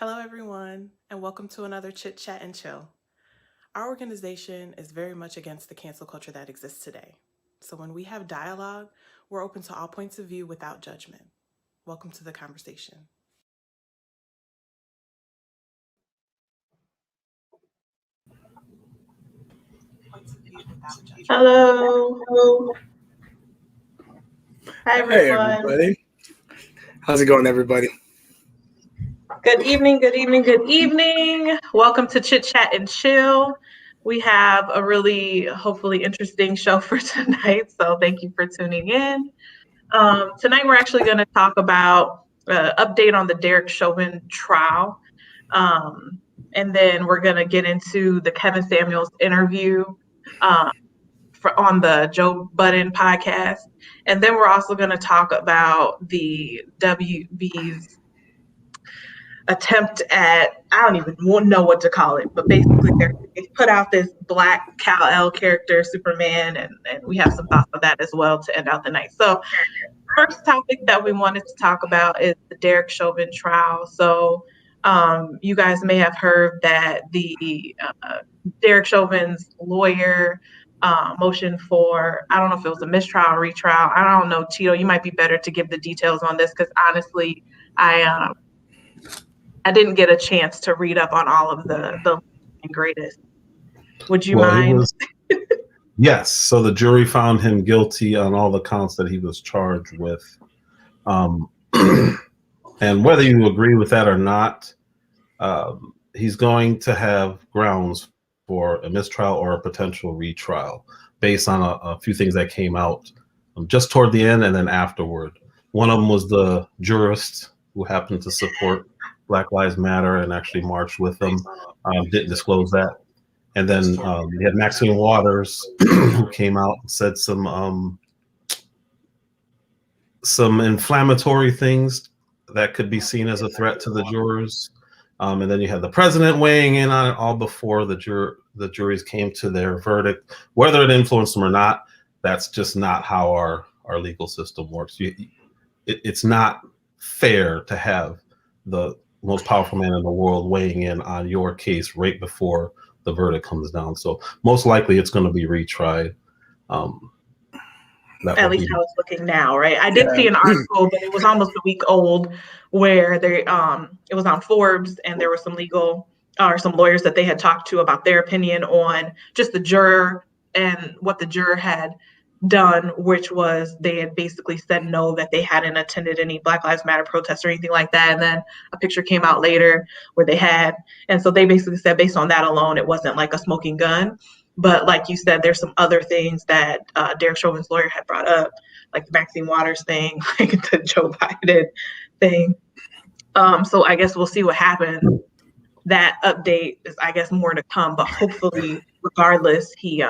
Hello, everyone, and welcome to another Chit, Chat, and Chill. Our organization is very much against the cancel culture that exists today. So when we have dialogue, we're open to all points of view without judgment. Welcome to the conversation. Hello. Hi, Hey, everyone. everybody. How's it going, everybody? Good evening, good evening, good evening. Welcome to Chit Chat and Chill. We have a really, hopefully, interesting show for tonight, so thank you for tuning in. Tonight, we're actually going to talk about update on the Derek Chauvin trial, and then we're going to get into the Kevin Samuels interview on the Joe Budden podcast. And then we're also going to talk about the WB's attempt at, I don't even know what to call it, but basically they put out this Black Kal-El character, Superman, and we have some thoughts on that as well to end out the night. So first topic that we wanted to talk about is the Derek Chauvin trial. So you guys may have heard that the Derek Chauvin's lawyer motion for, I don't know if it was a mistrial or retrial. I don't know, Tito, you might be better to give the details on this because honestly, I didn't get a chance to read up on all of the greatest. Would you mind? Yes. So the jury found him guilty on all the counts that he was charged with. And whether you agree with that or not, he's going to have grounds for a mistrial or a potential retrial based on a few things that came out just toward the end and then afterward. One of them was the jurist who happened to support Black Lives Matter and actually marched with them, didn't disclose that. And then we had Maxine Waters who came out and said some inflammatory things that could be seen as a threat to the jurors. And then you had the president weighing in on it all before the juries came to their verdict. Whether it influenced them or not, that's just not how our legal system works. It's not fair to have the most powerful man in the world weighing in on your case right before the verdict comes down. So most likely it's going to be retried. At least how it's looking now, right? I did see an article, but it was almost a week old, where it was on Forbes, and there were some lawyers that they had talked to about their opinion on just the juror and what the juror had done, which was they had basically said no, that they hadn't attended any Black Lives Matter protests or anything like that. And then a picture came out later where they had, and so they basically said based on that alone, it wasn't like a smoking gun. But like you said, there's some other things that Derek Chauvin's lawyer had brought up, like the Maxine Waters thing, like the Joe Biden thing. So I guess we'll see what happens. That update is, I guess, more to come. But hopefully, regardless, he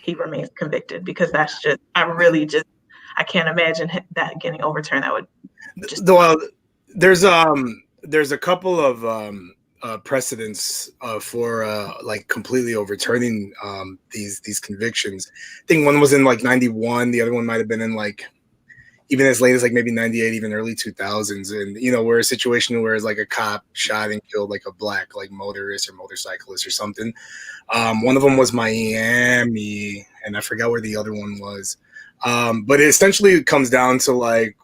remains convicted, because that's just, I can't imagine that getting overturned. That would just. Well, there's a couple of precedents for like completely overturning these convictions. I think one was in like 91. The other one might have been in like even as late as like maybe 98, even early 2000s. And where a situation where it's like a cop shot and killed like a black like motorist or motorcyclist or something. One of them was Miami, and I forgot where the other one was. But it essentially comes down to like,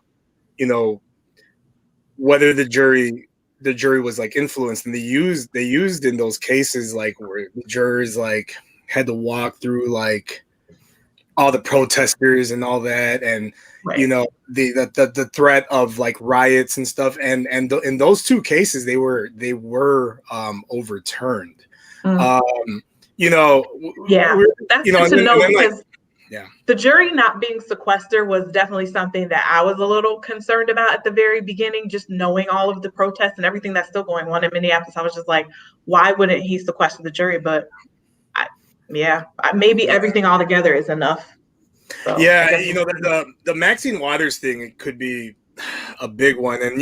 whether the jury was like influenced, and they used in those cases like where the jurors like had to walk through like all the protesters and all that, and right. The threat of like riots and stuff, and in those two cases they were overturned. Yeah, that's good to know, because the jury not being sequestered was definitely something that I was a little concerned about at the very beginning, just knowing all of the protests and everything that's still going on in Minneapolis. I was just like, why wouldn't he sequester the jury? But maybe everything all together is enough. So, the Maxine Waters thing, it could be a big one, and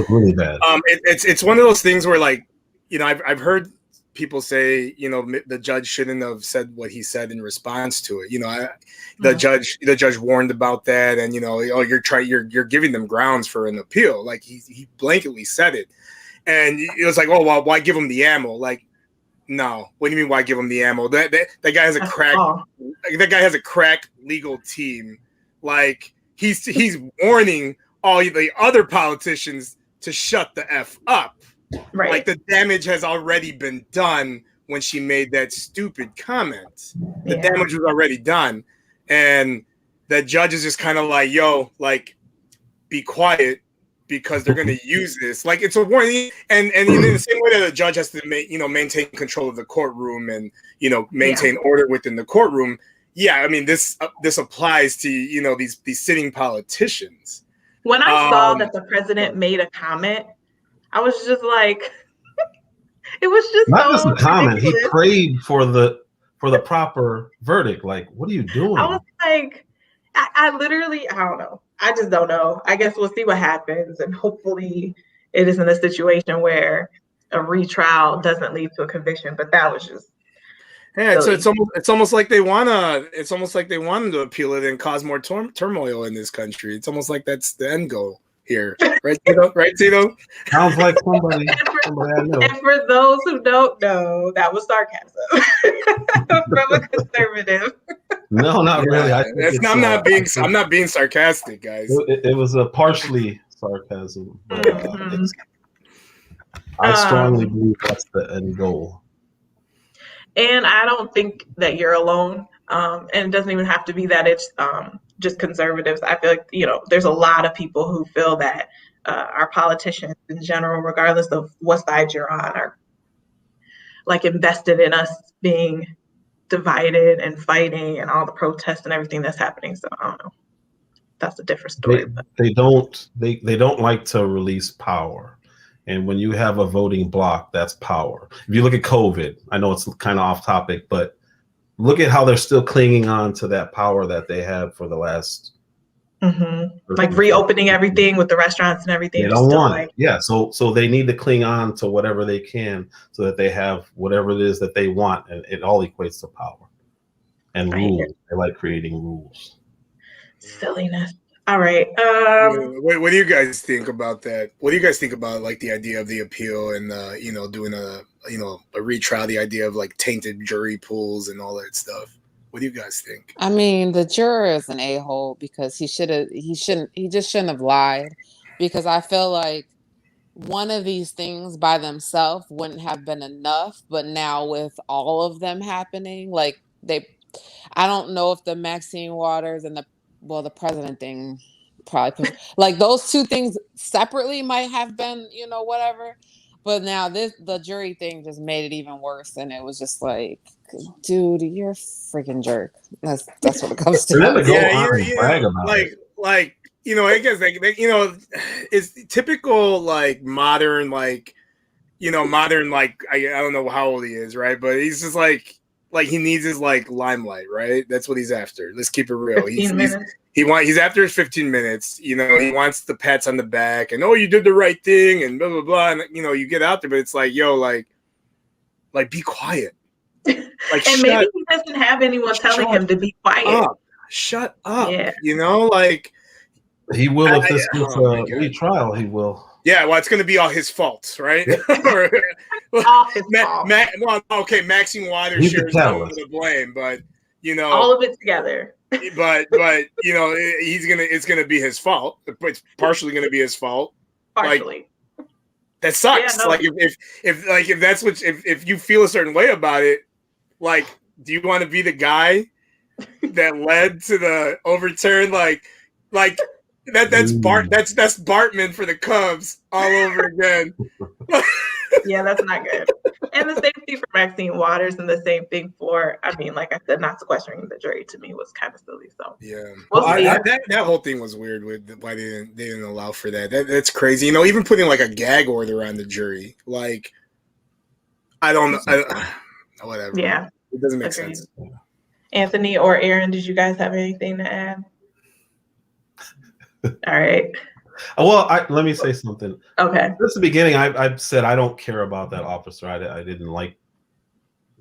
really bad. It's one of those things where like I've heard people say the judge shouldn't have said what he said in response to it. The judge warned about that, and you're giving them grounds for an appeal. Like he blanketly said it, And it was like, oh, well, why give him the ammo? Like, no. What do you mean? Why give him the ammo? That guy has a crack. That guy has a crack legal team. Like he's warning all the other politicians to shut the F up. Right. Like the damage has already been done when she made that stupid comment. The damage was already done, and the judge is just kind of like, yo, like, be quiet. Because they're going to use this, like it's a warning, and in the same way that a judge has to maintain control of the courtroom and maintain order within the courtroom. Yeah, I mean this applies to these sitting politicians. When I saw that the president made a comment, I was just like, it was just not just a comment. ridiculous. He prayed for the proper verdict. Like, what are you doing? I was like, I literally, I don't know. I just don't know. I guess we'll see what happens, and hopefully it isn't a situation where a retrial doesn't lead to a conviction. But that was just so it's almost like they wanted to appeal it and cause more turmoil in this country. It's almost like that's the end goal here, right, Tito? Right, Tito? Sounds like somebody I know. And for those who don't know, that was sarcasm from a conservative. No, not really. I'm not being sarcastic, guys. It was a partially sarcasm. But, I strongly believe that's the end goal. And I don't think that you're alone. And it doesn't even have to be that it's just conservatives. I feel like, there's a lot of people who feel that our politicians in general, regardless of what side you're on, are like invested in us being divided and fighting and all the protests and everything that's happening. So I don't know. That's a different story. They don't like to release power. And when you have a voting bloc, that's power. If you look at COVID, I know it's kind of off topic, but look at how they're still clinging on to that power that they had for the last. Like reopening everything with the restaurants and everything. They don't want it. Yeah. So they need to cling on to whatever they can so that they have whatever it is that they want. And it all equates to power and rules. They like creating rules. Silliness. All right. What do you guys think about that? What do you guys think about like the idea of the appeal and doing a retrial, the idea of like tainted jury pools and all that stuff? What do you guys think? I mean, the juror is an a-hole because he just shouldn't have lied, because I feel like one of these things by themselves wouldn't have been enough, but now with all of them happening, like I don't know if the Maxine Waters and the president thing probably like those two things separately might have been, whatever. But now the jury thing just made it even worse, and it was just like, dude, you're a freaking jerk. That's what it comes to. Brag about like I guess it's typical like modern I don't know how old he is, right? But he's just like he needs his like limelight, right? That's what he's after. Let's keep it real. He's after his 15 minutes. He wants the pats on the back and you did the right thing and blah blah blah. And you get out there, but it's like like be quiet. Like and maybe he doesn't have anyone telling him to be quiet. Shut up. Yeah. Like he will if this gets a retrial. He will. Yeah, well, it's going to be all his fault, right? All his fault. Maxine Waters shares some of the blame, but all of it together. But it's gonna be his fault. It's partially gonna be his fault. Partially. Like, that sucks. Yeah, no. Like if that's if you feel a certain way about it, like, do you want to be the guy that led to the overturn? Like that's Bartman for the Cubs all over again. Yeah, that's not good. And the same thing for Maxine Waters, and the same thing for, like I said, not sequestering the jury to me was kind of silly. So yeah, that whole thing was weird with why they didn't allow for that. That's crazy. Even putting like a gag order on the jury, like I don't know, whatever. Yeah, it doesn't make sense. Anthony or Aaron, did you guys have anything to add? All right. Well, let me say something. Okay. Since the beginning, I've said I don't care about that officer. I didn't like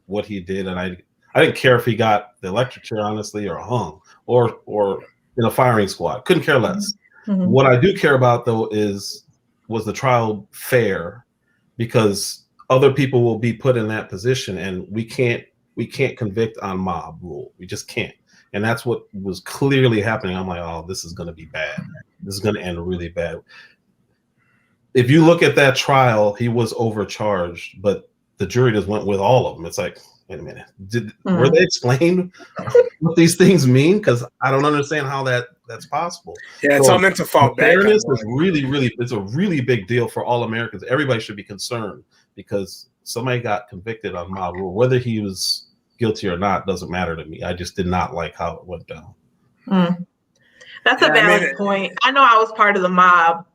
what he did, and I didn't care if he got the electric chair, honestly, or hung, or in a firing squad. Couldn't care less. Mm-hmm. What I do care about, though, was the trial fair, because other people will be put in that position, and we can't convict on mob rule. We just can't. And that's what was clearly happening. I'm like, oh, this is going to be bad. This is going to end really bad. If you look at that trial, he was overcharged, but the jury just went with all of them. It's like, wait a minute, were they explained what these things mean? Because I don't understand how that's possible. Yeah, it's all meant to fall back. Fairness is it's a really big deal for all Americans. Everybody should be concerned because somebody got convicted on mob rule. Whether he was guilty or not doesn't matter to me. I just did not like how it went down. That's a valid point. I know I was part of the mob.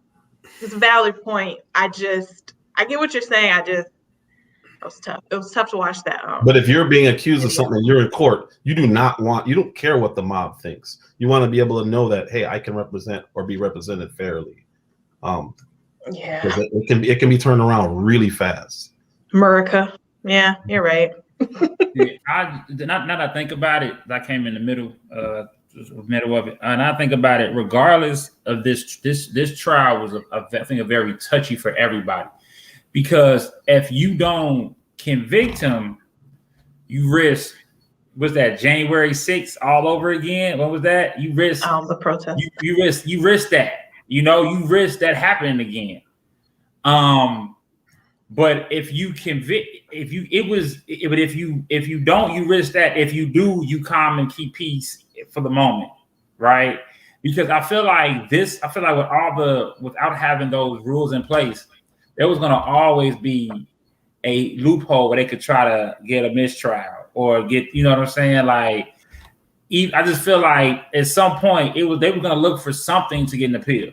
It's a valid point. I get what you're saying. It was tough. It was tough to watch that. But if you're being accused of something, you're in court. You don't care what the mob thinks. You want to be able to know that, hey, I can represent or be represented fairly. Yeah. It can be turned around really fast. America. Yeah, you're right. Now that I think about it, I came in the middle of it, and I think about it. Regardless of this trial was, I think, a very touchy for everybody, because if you don't convict him, you risk. Was that January 6th all over again? What was that? You risk the protest. You risk that. You risk that happening again. But if you convict, if you don't, you risk that. If you do, you calm and keep peace for the moment, right? Because I feel like without having those rules in place, there was going to always be a loophole where they could try to get a mistrial or get, you know what I'm saying? Like, I just feel like at some point they were going to look for something to get an appeal.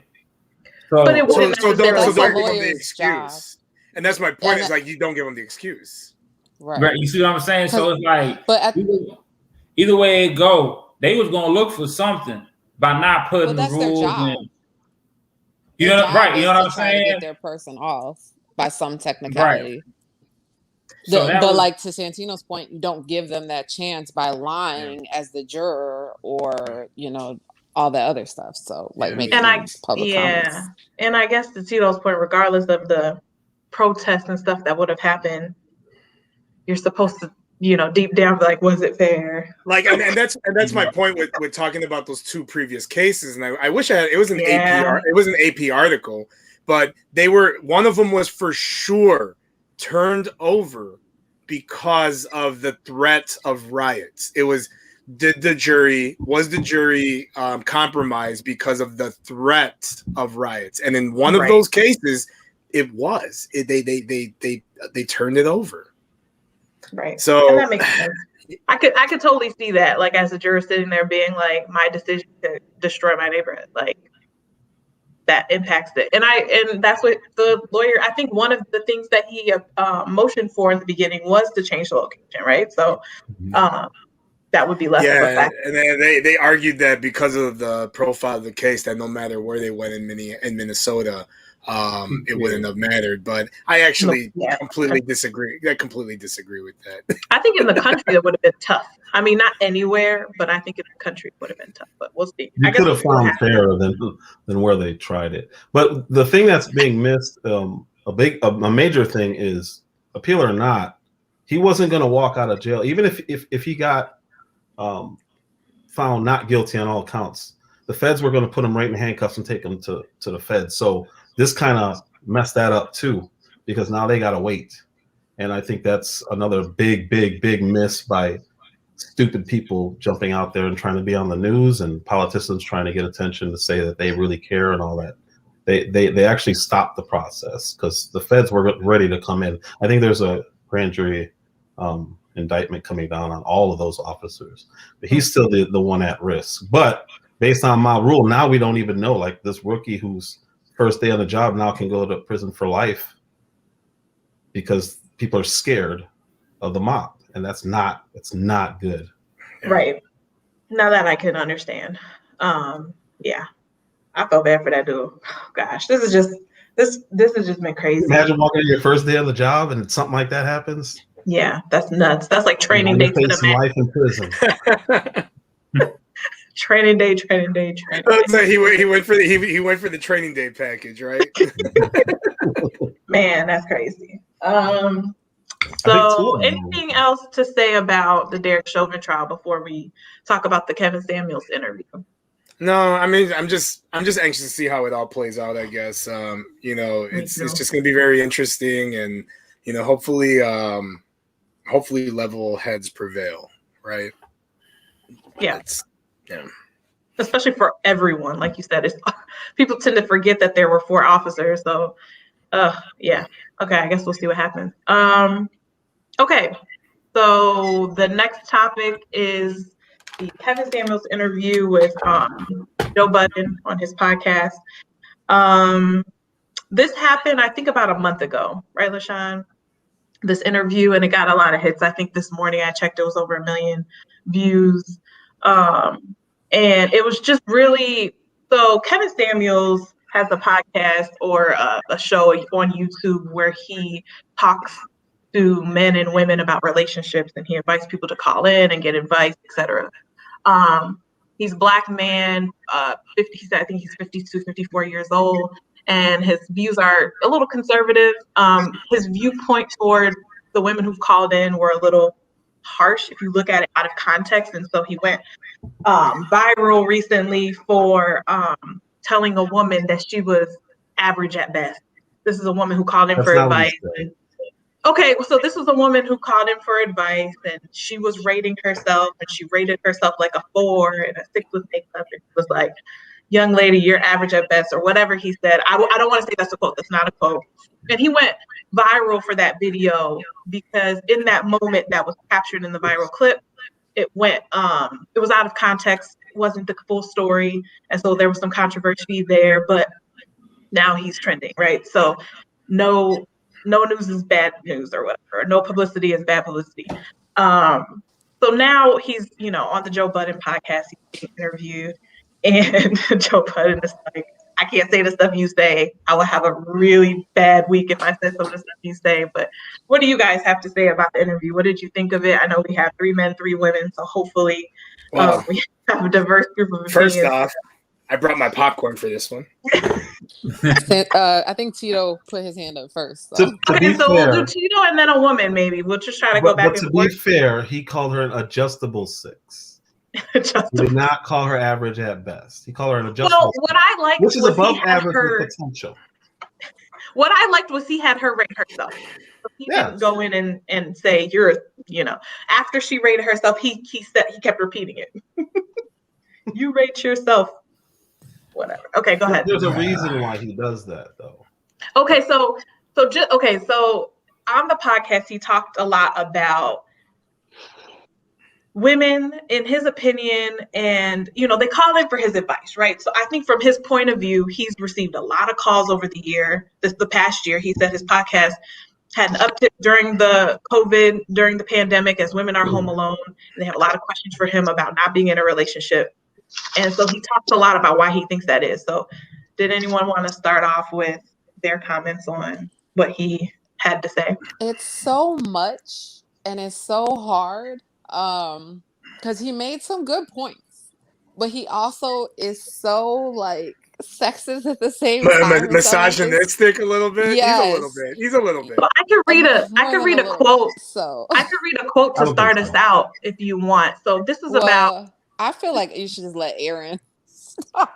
But it wouldn't necessarily don't give them the excuse. And that's my point. Is like, you don't give them the excuse. Right. You see what I'm saying? So it's like, but either way it go, they was going to look for something by not putting the rules in. You know, right? You know what I'm saying? Get their person off by some technicality. Right. But like to Santino's point, you don't give them that chance by lying as the juror or all the other stuff. So like making public comments. And I guess to Tito's point, regardless of the protests and stuff that would have happened, you're supposed to deep down be like, was it fair? Like, and that's my point with talking about those two previous cases. And I wish it was an AP article, but one of them was for sure turned over because of the threat of riots. It was, was the jury compromised because of the threat of riots? And in one of those cases, they turned it over. Right. So and that makes sense. I could totally see that, like, as a juror sitting there being like, my decision to destroy my neighborhood, like, that impacts it. And that's what the lawyer, I think one of the things that he motioned for in the beginning was to change the location, right? So that would be less of a factor. And then they argued that because of the profile of the case, that no matter where they went in Minnesota, it wouldn't have mattered. But I actually completely disagree. I completely disagree with that. I think in the country it would have been tough. I mean, not anywhere, but I think in the country it would have been tough. But we'll see. You could have found fairer than where they tried it. But the thing that's being missed, a major thing is, appeal or not, he wasn't going to walk out of jail, even if he got found not guilty on all counts. The feds were going to put him right in handcuffs and take him to the feds. So this kind of messed that up too, because now they got to wait. And I think that's another big miss by stupid people jumping out there and trying to be on the news, and politicians trying to get attention to say that they really care and all that. They actually stopped the process because the feds were ready to come in. I think there's a grand jury indictment coming down on all of those officers, but he's still the one at risk. But based on my rule, now we don't even know, like, this rookie who's first day on the job now can go to prison for life because people are scared of the mob, and it's not good. Right. Now that I can understand. Yeah, I feel bad for that dude. Oh, gosh, this has just been crazy. Imagine walking in your first day on the job and something like that happens. Yeah, that's nuts. That's like training day to the max. Life in prison. Training day. So he went for the training day package, right? Man, that's crazy. So anything else to say about the Derek Chauvin trial before we talk about the Kevin Samuels interview? No, I mean, I'm just anxious to see how it all plays out, I guess. You know, it's just going to be very interesting, and you know, hopefully level heads prevail, right? Yeah. Especially for everyone, like you said, people tend to forget that there were 4 officers. So, yeah. Okay, I guess we'll see what happens. Okay, so the next topic is the Kevin Samuels interview with Joe Budden on his podcast. This happened, I think, about a month ago, right, LaShawn? This interview, and it got a lot of hits. I think this morning I checked, it was over 1 million views. And it was just really, so Kevin Samuels has a podcast or a show on YouTube where he talks to men and women about relationships, and he invites people to call in and get advice, etc. He's a Black man, 50, I think he's 52, 54 years old, and his views are a little conservative. His viewpoint toward the women who've called in were a little harsh if you look at it out of context, and so he went viral recently for telling a woman that she was average at best. This is a woman who called in for advice. Okay, so this was a woman who called in for advice, and she was rating herself, and she rated herself like a 4 and a 6 with makeup. It was like, young lady, you're average at best, or whatever he said. I don't want to say that's a quote. That's not a quote. And he went viral for that video because in that moment that was captured in the viral clip, it went, it was out of context, wasn't the full story. And so there was some controversy there, but now he's trending, right? So no news is bad news or whatever. No publicity is bad publicity. So now he's, on the Joe Budden podcast, he's being interviewed, and Joe Budden is like, I can't say the stuff you say. I will have a really bad week if I said some of the stuff you say. But what do you guys have to say about the interview? What did you think of it? I know we have 3 men, 3 women, so hopefully we have a diverse group of opinions. First off, I brought my popcorn for this one. I think Tito put his hand up first. So. Okay, so we'll do Tito and then a woman, maybe. We'll just try to go back and forth. But to be fair, he called her an adjustable 6. He did not call her average at best. He called her an adjustable 6, what I liked which is was above average with potential. What I liked was he had her rate herself. So he didn't go in and say, after she rated herself, he said, he kept repeating it. You rate yourself. Whatever. Okay, go ahead. There's a reason why he does that, though. Okay, so on the podcast, he talked a lot about women, in his opinion, and they call in for his advice, right? So I think from his point of view, he's received a lot of calls over the past year. He said his podcast had an uptick during the COVID, during the pandemic, as women are home alone. And they have a lot of questions for him about not being in a relationship. And so he talks a lot about why he thinks that is. So did anyone want to start off with their comments on what he had to say? It's so much and it's so hard because he made some good points, but he also is so sexist at the same time. Misogynistic a little bit. Yes. He's a little bit. But I could read a quote. So I could read a quote to start us out if you want. So this is about. I feel like you should just let Erin start.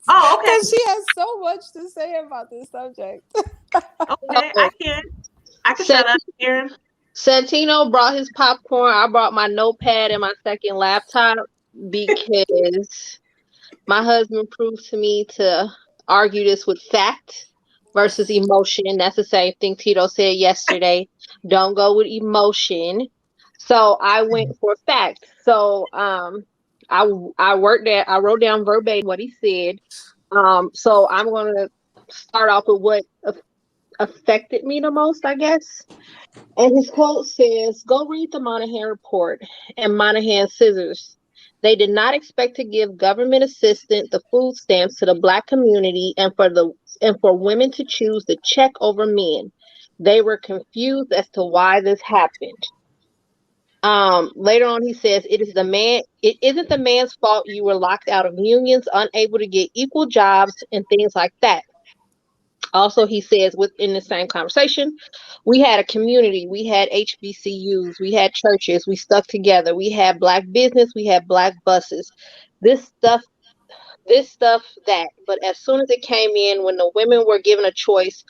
Oh, okay. Because she has so much to say about this subject. Okay, I can shut up, Erin. Santino brought his popcorn. I brought my notepad and my second laptop because my husband proved to me to argue this with fact versus emotion. That's the same thing Tito said yesterday. Don't go with emotion. So I went for fact. So I wrote down verbatim what he said. So I'm going to start off with what affected me the most, I guess. And his quote says, "Go read the Monahan report and Monahan scissors. They did not expect to give government assistance, the food stamps, to the Black community and for women to choose the check over men. They were confused as to why this happened." Later on, he says, it isn't the man's fault you were locked out of unions, unable to get equal jobs and things like that. Also, he says within the same conversation, we had a community, we had HBCUs, we had churches, we stuck together, we had Black business, we had Black buses. This stuff, that. But as soon as it came in, when the women were given a choice,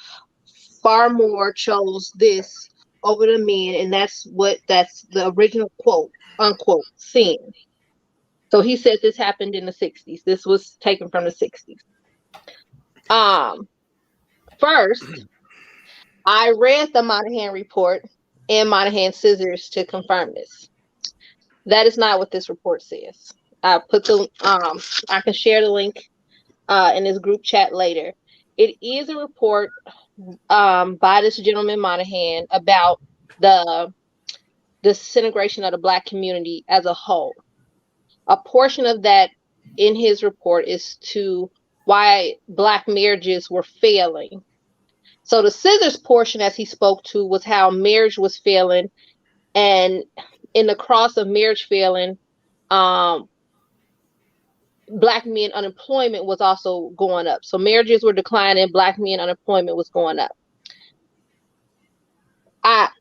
far more chose this over the men, and that's the original quote, unquote, sin. So he said this happened in the 60s. This was taken from the 60s. First, I read the Monahan report and Monahan scissors to confirm this. That is not what this report says. I can share the link in this group chat later. It is a report by this gentleman Monahan about the disintegration of the Black community as a whole. A portion of that in his report is to why Black marriages were failing. So the scissors portion, as he spoke to, was how marriage was failing, and in the cross of marriage failing, Black men unemployment was also going up. So marriages were declining, Black men unemployment was going up. At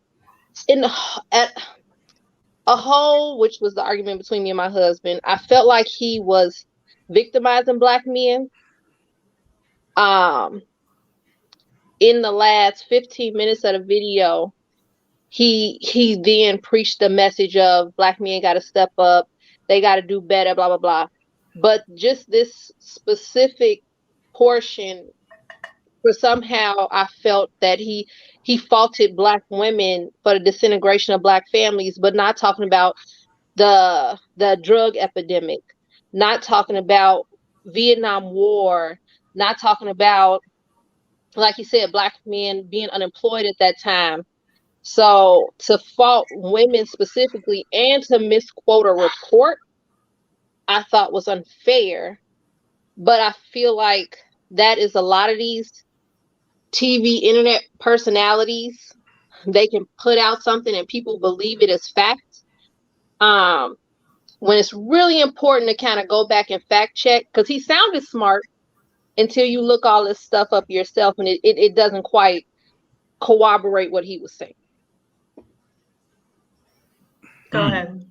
a whole, which was the argument between me and my husband, I felt like he was victimizing Black men. In the last 15 minutes of the video, he then preached the message of Black men got to step up, they got to do better, blah, blah, blah. But just this specific portion, for somehow I felt that he faulted Black women for the disintegration of Black families, but not talking about the drug epidemic, not talking about Vietnam War, not talking about, like you said, Black men being unemployed at that time. So to fault women specifically and to misquote a report, I thought was unfair. But I feel like that is a lot of these TV, internet personalities. They can put out something and people believe it as fact. When it's really important to kind of go back and fact check, because he sounded smart until you look all this stuff up yourself, and it doesn't quite corroborate what he was saying. Go ahead.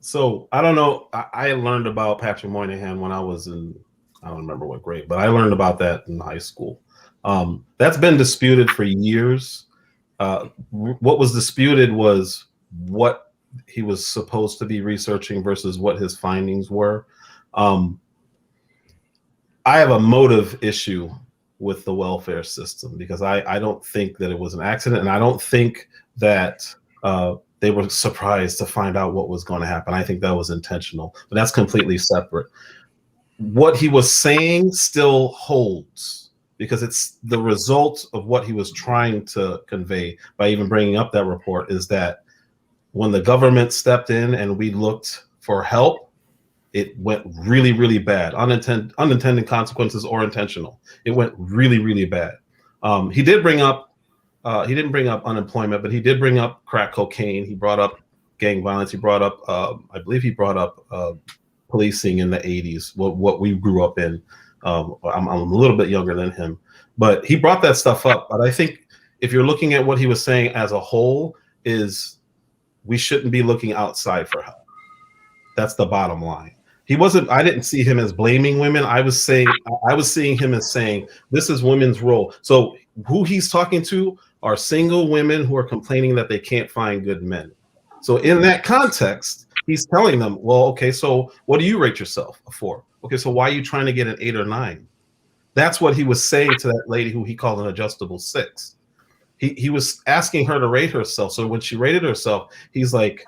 So I don't know. I learned about Patrick Moynihan when I was in, I don't remember what grade, but I learned about that in high school. That's been disputed for years. What was disputed was what he was supposed to be researching versus what his findings were. I have a motive issue with the welfare system because I don't think that it was an accident, and I don't think that they were surprised to find out what was going to happen. I think that was intentional, but that's completely separate. What he was saying still holds because it's the result of what he was trying to convey by even bringing up that report, is that when the government stepped in and we looked for help, it went really, really bad. Unintended consequences or intentional. It went really, really bad. He didn't bring up unemployment, but he did bring up crack cocaine. He brought up gang violence. He brought up, I believe he brought up policing in the 80s, what we grew up in. I'm a little bit younger than him, but he brought that stuff up. But I think if you're looking at what he was saying as a whole, is we shouldn't be looking outside for help. That's the bottom line. I didn't see him as blaming women. I was seeing him as saying, this is women's role. So who he's talking to are single women who are complaining that they can't find good men. So in that context, he's telling them, well, okay, so what do you rate yourself for? Okay, so why are you trying to get an 8 or 9? That's what he was saying to that lady who he called an adjustable 6. He was asking her to rate herself. So when she rated herself, he's like,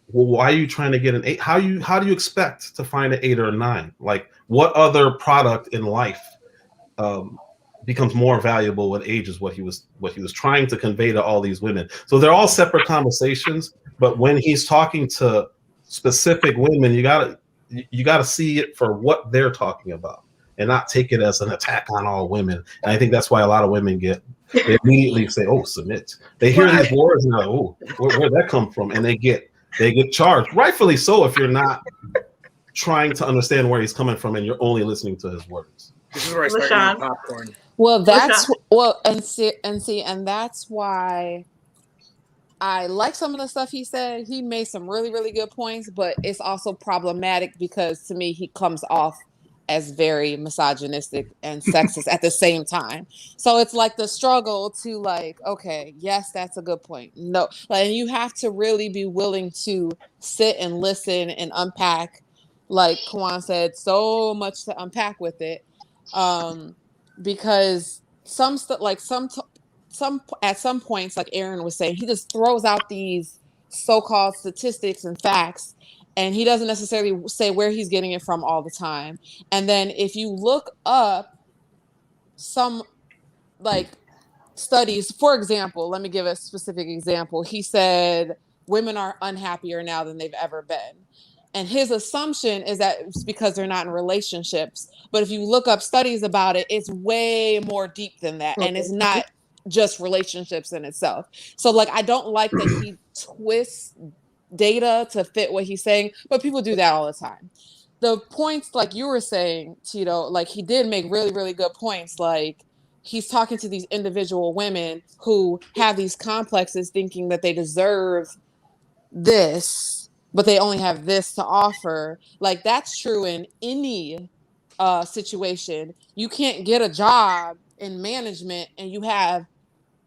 well, why are you trying to get an 8? How do you expect to find an 8 or a 9? Like, what other product in life becomes more valuable with age? Is what he was trying to convey to all these women. So they're all separate conversations. But when he's talking to specific women, you gotta see it for what they're talking about and not take it as an attack on all women. And I think that's why a lot of women they immediately say, "Oh, submit." They hear these words and they're like, "Oh, where'd that come from?" And they get charged, rightfully so, if you're not trying to understand where he's coming from and you're only listening to his words. This is where I start eating popcorn. Well, that's LaShawn? and that's why I like some of the stuff he said. He made some really, really good points, but it's also problematic because to me, he comes off as very misogynistic and sexist at the same time. So it's like the struggle to like, okay, yes, that's a good point. No, like you have to really be willing to sit and listen and unpack. Like Kwan said, so much to unpack with it, because some stuff, like some at some points, like Aaron was saying, he just throws out these so-called statistics and facts, and he doesn't necessarily say where he's getting it from all the time. And then if you look up some like studies, for example, let me give a specific example. He said women are unhappier now than they've ever been. And his assumption is that it's because they're not in relationships. But if you look up studies about it, it's way more deep than that. And it's not just relationships in itself. So like, I don't like that he twists data to fit what he's saying, but people do that all the time. The points, like you were saying, Tito, like he did make really, really good points. Like he's talking to these individual women who have these complexes thinking that they deserve this, but they only have this to offer. Like that's true in any situation. You can't get a job in management and you have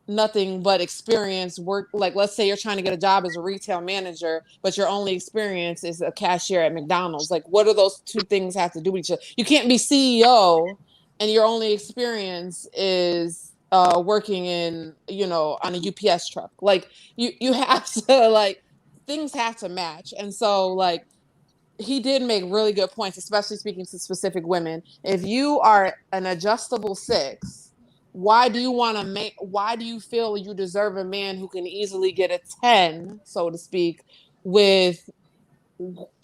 nothing but experience work. Like let's say you're trying to get a job as a retail manager, but your only experience is a cashier at McDonald's. Like what do those two things have to do with each other? You can't be CEO and your only experience is working in, you know, on a UPS truck. Like you have to, like, things have to match. And so like he did make really good points, especially speaking to specific women. If you are an adjustable 6, why do you feel you deserve a man who can easily get a 10, so to speak, with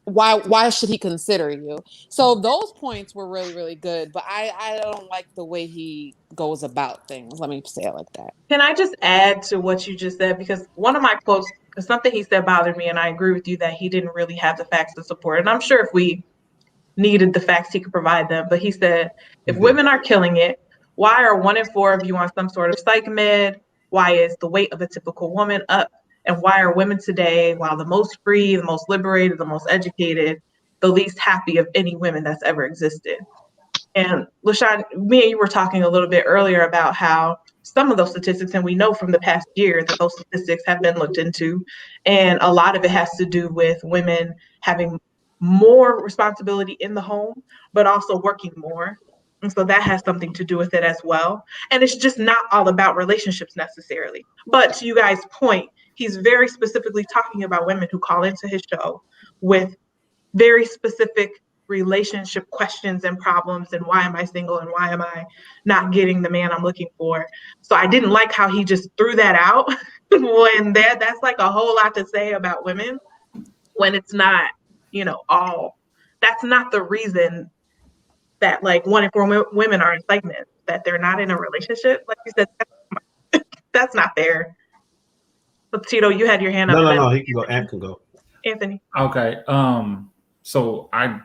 why should he consider you? So those points were really, really good, but I don't like the way he goes about things. Let me say it like that. Can I just add to what you just said? Because one of my quotes, something he said bothered me, and I agree with you that he didn't really have the facts to support. And I'm sure if we needed the facts, he could provide them. But he said, if women are killing it, why are 1 in 4 of you on some sort of psych med? Why is the weight of a typical woman up? And why are women today, while the most free, the most liberated, the most educated, the least happy of any women that's ever existed? And LaShawn, me and you were talking a little bit earlier about how some of those statistics, and we know from the past year that those statistics have been looked into, and a lot of it has to do with women having more responsibility in the home, but also working more. And so that has something to do with it as well. And it's just not all about relationships necessarily. But to you guys' point, he's very specifically talking about women who call into his show with very specific relationship questions and problems, and why am I single and why am I not getting the man I'm looking for? So I didn't like how he just threw that out when that's like a whole lot to say about women when it's not, you know, all. That's not the reason that like 1 in 4 women are in psych med, that they're not in a relationship. Like you said, that's not fair. But Tito, you had your hand up. No, he can go. Ant can go. Anthony. Okay. So I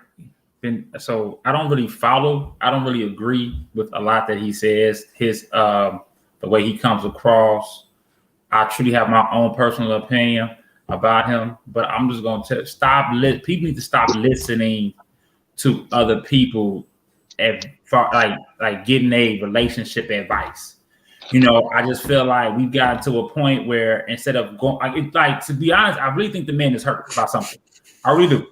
don't really follow. I don't really agree with a lot that he says. His the way he comes across. I truly have my own personal opinion about him, but I'm just going to stop. People need to stop listening to other people like getting a relationship advice. You know, I just feel like we've gotten to a point where instead of going, like to be honest, I really think the man is hurt about something. I really do.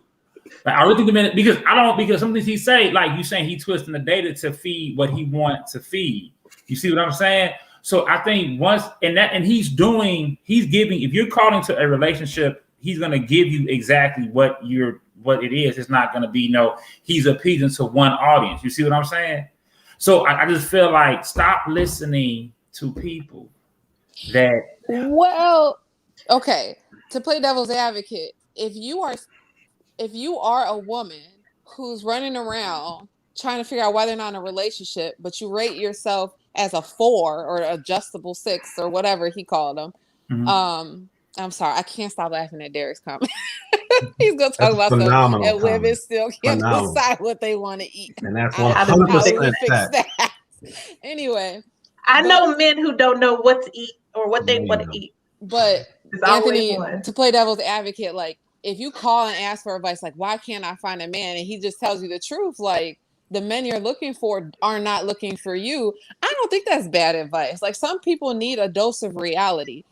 Like, I really think the man, because some things he say, like you saying, he twisting the data to feed what he wants to feed. You see what I'm saying? So I think he's giving, if you're calling to a relationship, he's going to give you exactly what it is. It's not going to be he's appeasing to one audience. You see what I'm saying? So I just feel like stop listening to people that. Well, okay. To play devil's advocate, if you are a woman who's running around trying to figure out why they're not in a relationship, but you rate yourself as a 4 or adjustable 6 or whatever he called them. Mm-hmm. I'm sorry, I can't stop laughing at Derek's comment. He's gonna talk about something and women still can't decide what they want to eat. And that's 100% that. Anyway, I but- know men who don't know what to eat or what they want to eat. but There's always Anthony, one. to play devil's advocate, like if you call and ask for advice, like why can't I find a man, and he just tells you the truth, like the men you're looking for are not looking for you. I don't think that's bad advice. Like some people need a dose of reality,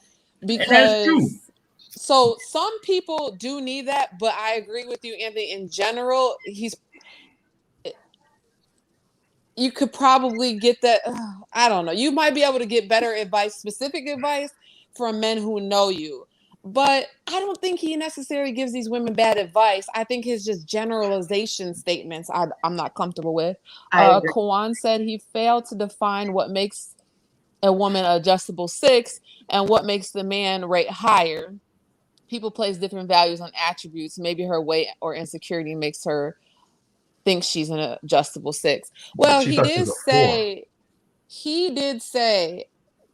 And that's true. because so some people do need that, but I agree with you, Anthony. In general, you could probably get that. I don't know. You might be able to get better advice, specific advice from men who know you. But I don't think he necessarily gives these women bad advice. I think his just generalization statements I'm not comfortable with. I agree. Kawan said he failed to define what makes a woman adjustable 6 and what makes the man rate higher. People place different values on attributes. Maybe her weight or insecurity makes her think she's an adjustable 6. Well, She he thought she did was a 4. say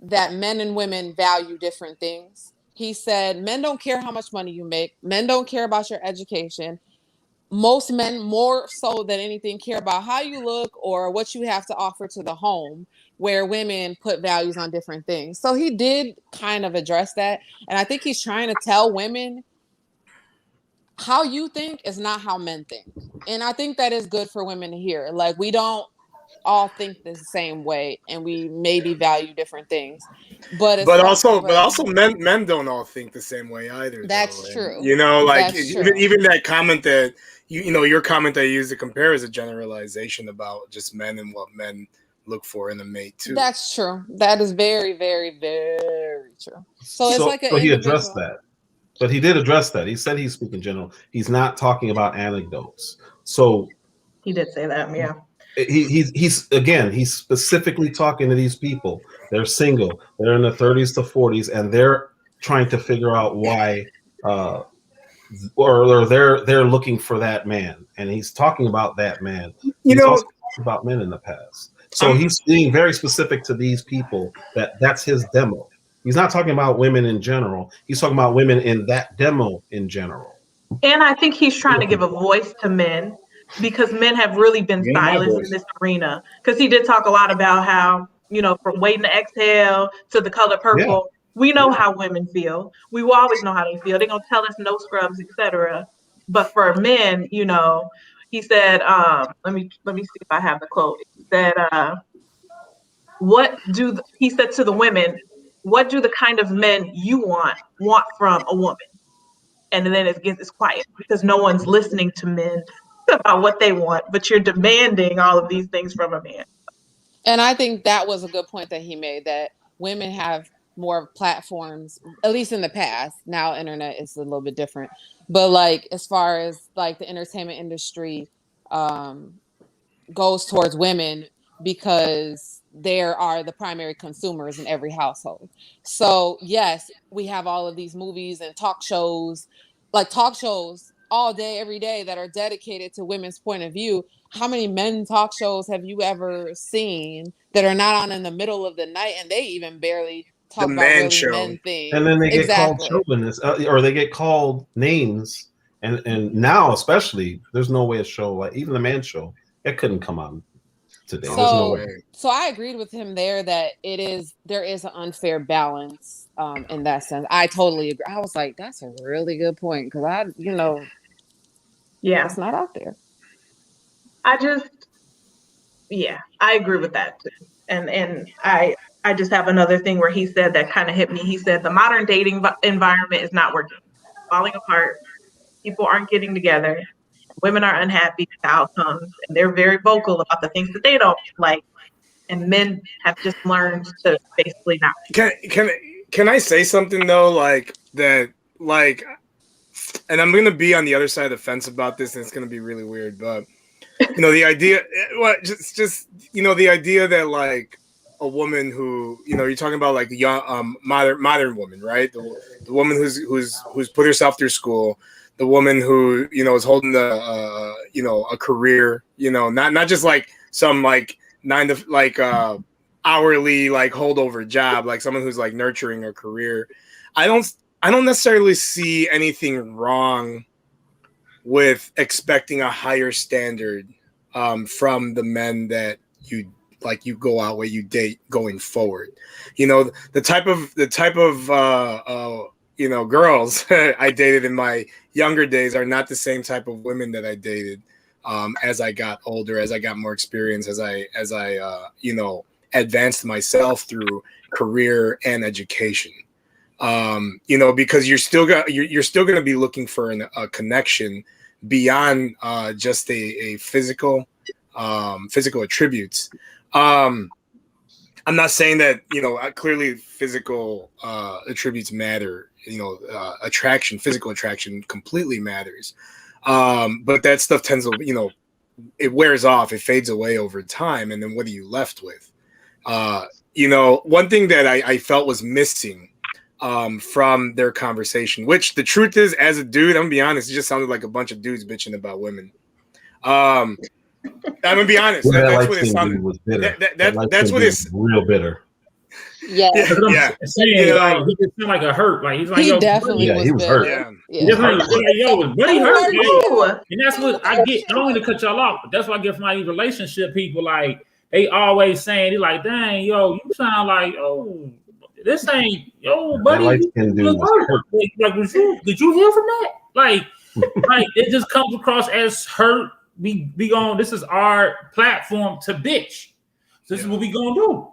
that men and women value different things. He said men don't care how much money you make. Men don't care about your education. Most men, more so than anything, care about how you look or what you have to offer to the home, where women put values on different things. So he did kind of address that. And I think he's trying to tell women how you think is not how men think. And I think that is good for women to hear. Like, we don't all think the same way, and we maybe value different things. But also men don't all think the same way either. That's though. true. And, you know, like That's true. even that comment that your comment that you used to compare is a generalization about just men and what men look for in a mate too. That's true. That is very, very, very true. So it's like so he addressed that. But he did address that. He said he's speaking general. He's not talking about anecdotes. So He did say that, yeah. He's specifically talking to these people. They're single. They're in their 30s to 40s, and they're trying to figure out why, or they're looking for that man. And he's talking about that man. He's also talked about men in the past. So he's being very specific to these people. That's his demo. He's not talking about women in general. He's talking about women in that demo in general. And I think he's trying to give a voice to men, because men have really been silenced in this arena. Because he did talk a lot about how, from Waiting to Exhale to The Color Purple, we know how women feel. We will always know how they feel. They're going to tell us no scrubs, etc. But for men, he said, let me see if I have the quote. He said, he said to the women, what do the kind of men you want from a woman? And then it's quiet, because no one's listening to men about what they want, but you're demanding all of these things from a man. And I think that was a good point that he made, that women have more platforms, at least in the past. Now internet is a little bit different. But like, as far as like the entertainment industry goes towards women, because there are the primary consumers in every household. So yes, we have all of these movies and talk shows all day, every day, that are dedicated to women's point of view. How many men talk shows have you ever seen that are not on in the middle of the night, and they even barely talk about really men things? And then they get called chauvinists, or they get called names. And now, especially, there's no way a show like even the Man Show, it couldn't come on today. There's no way. So I agreed with him there that there is an unfair balance in that sense. I totally agree. I was like, that's a really good point, because it's not out there. I agree with that too. And I just have another thing where he said that kind of hit me. He said the modern dating environment is not working, falling apart. People aren't getting together. Women are unhappy with the outcomes, and they're very vocal about the things that they don't like. And men have just learned to basically not. Can I say something though, like that, like, and I'm gonna be on the other side of the fence about this, and it's gonna be really weird, but the idea, the idea that like a woman who, you're talking about like the young, modern woman, right? The woman who's put herself through school. The woman who, is holding a career, not just like some like 9 to like hourly like holdover job, like someone who's like nurturing a career. I don't necessarily see anything wrong with expecting a higher standard from the men that you like you go out where you date going forward. You know, the type of you know, girls I dated in my younger days are not the same type of women that I dated as I got older, as I got more experience, as I you know, advanced myself through career and education. You know, because you're still going to be looking for a connection beyond just a physical attributes. I'm not saying that, you know, clearly physical attributes matter. You know, physical attraction completely matters. But that stuff tends to, you know, it wears off, it fades away over time. And then what are you left with? You know, one thing that I felt was missing from their conversation, which the truth is, as a dude, I'm gonna be honest, it just sounded like a bunch of dudes bitching about women. I'm gonna be honest. That's what it sounded. That's what it's real bitter. Yeah. Yeah. Saying, like, he just seemed like a hurt. Like he's like, He yo, definitely yeah, was he was bitter. hurt. Yeah. He just like, yo, was Buddy hurt? Ooh. And that's what I get. I don't mean to cut y'all off, but that's what I get from my relationship people. Like, they always saying, they like, dang, yo, you sound like, oh, this ain't, yo, buddy. Light-skinned dude was hurt. Like, did you hear from that? Like it just comes across as hurt. We on, this is our platform to bitch. This is what we gonna do.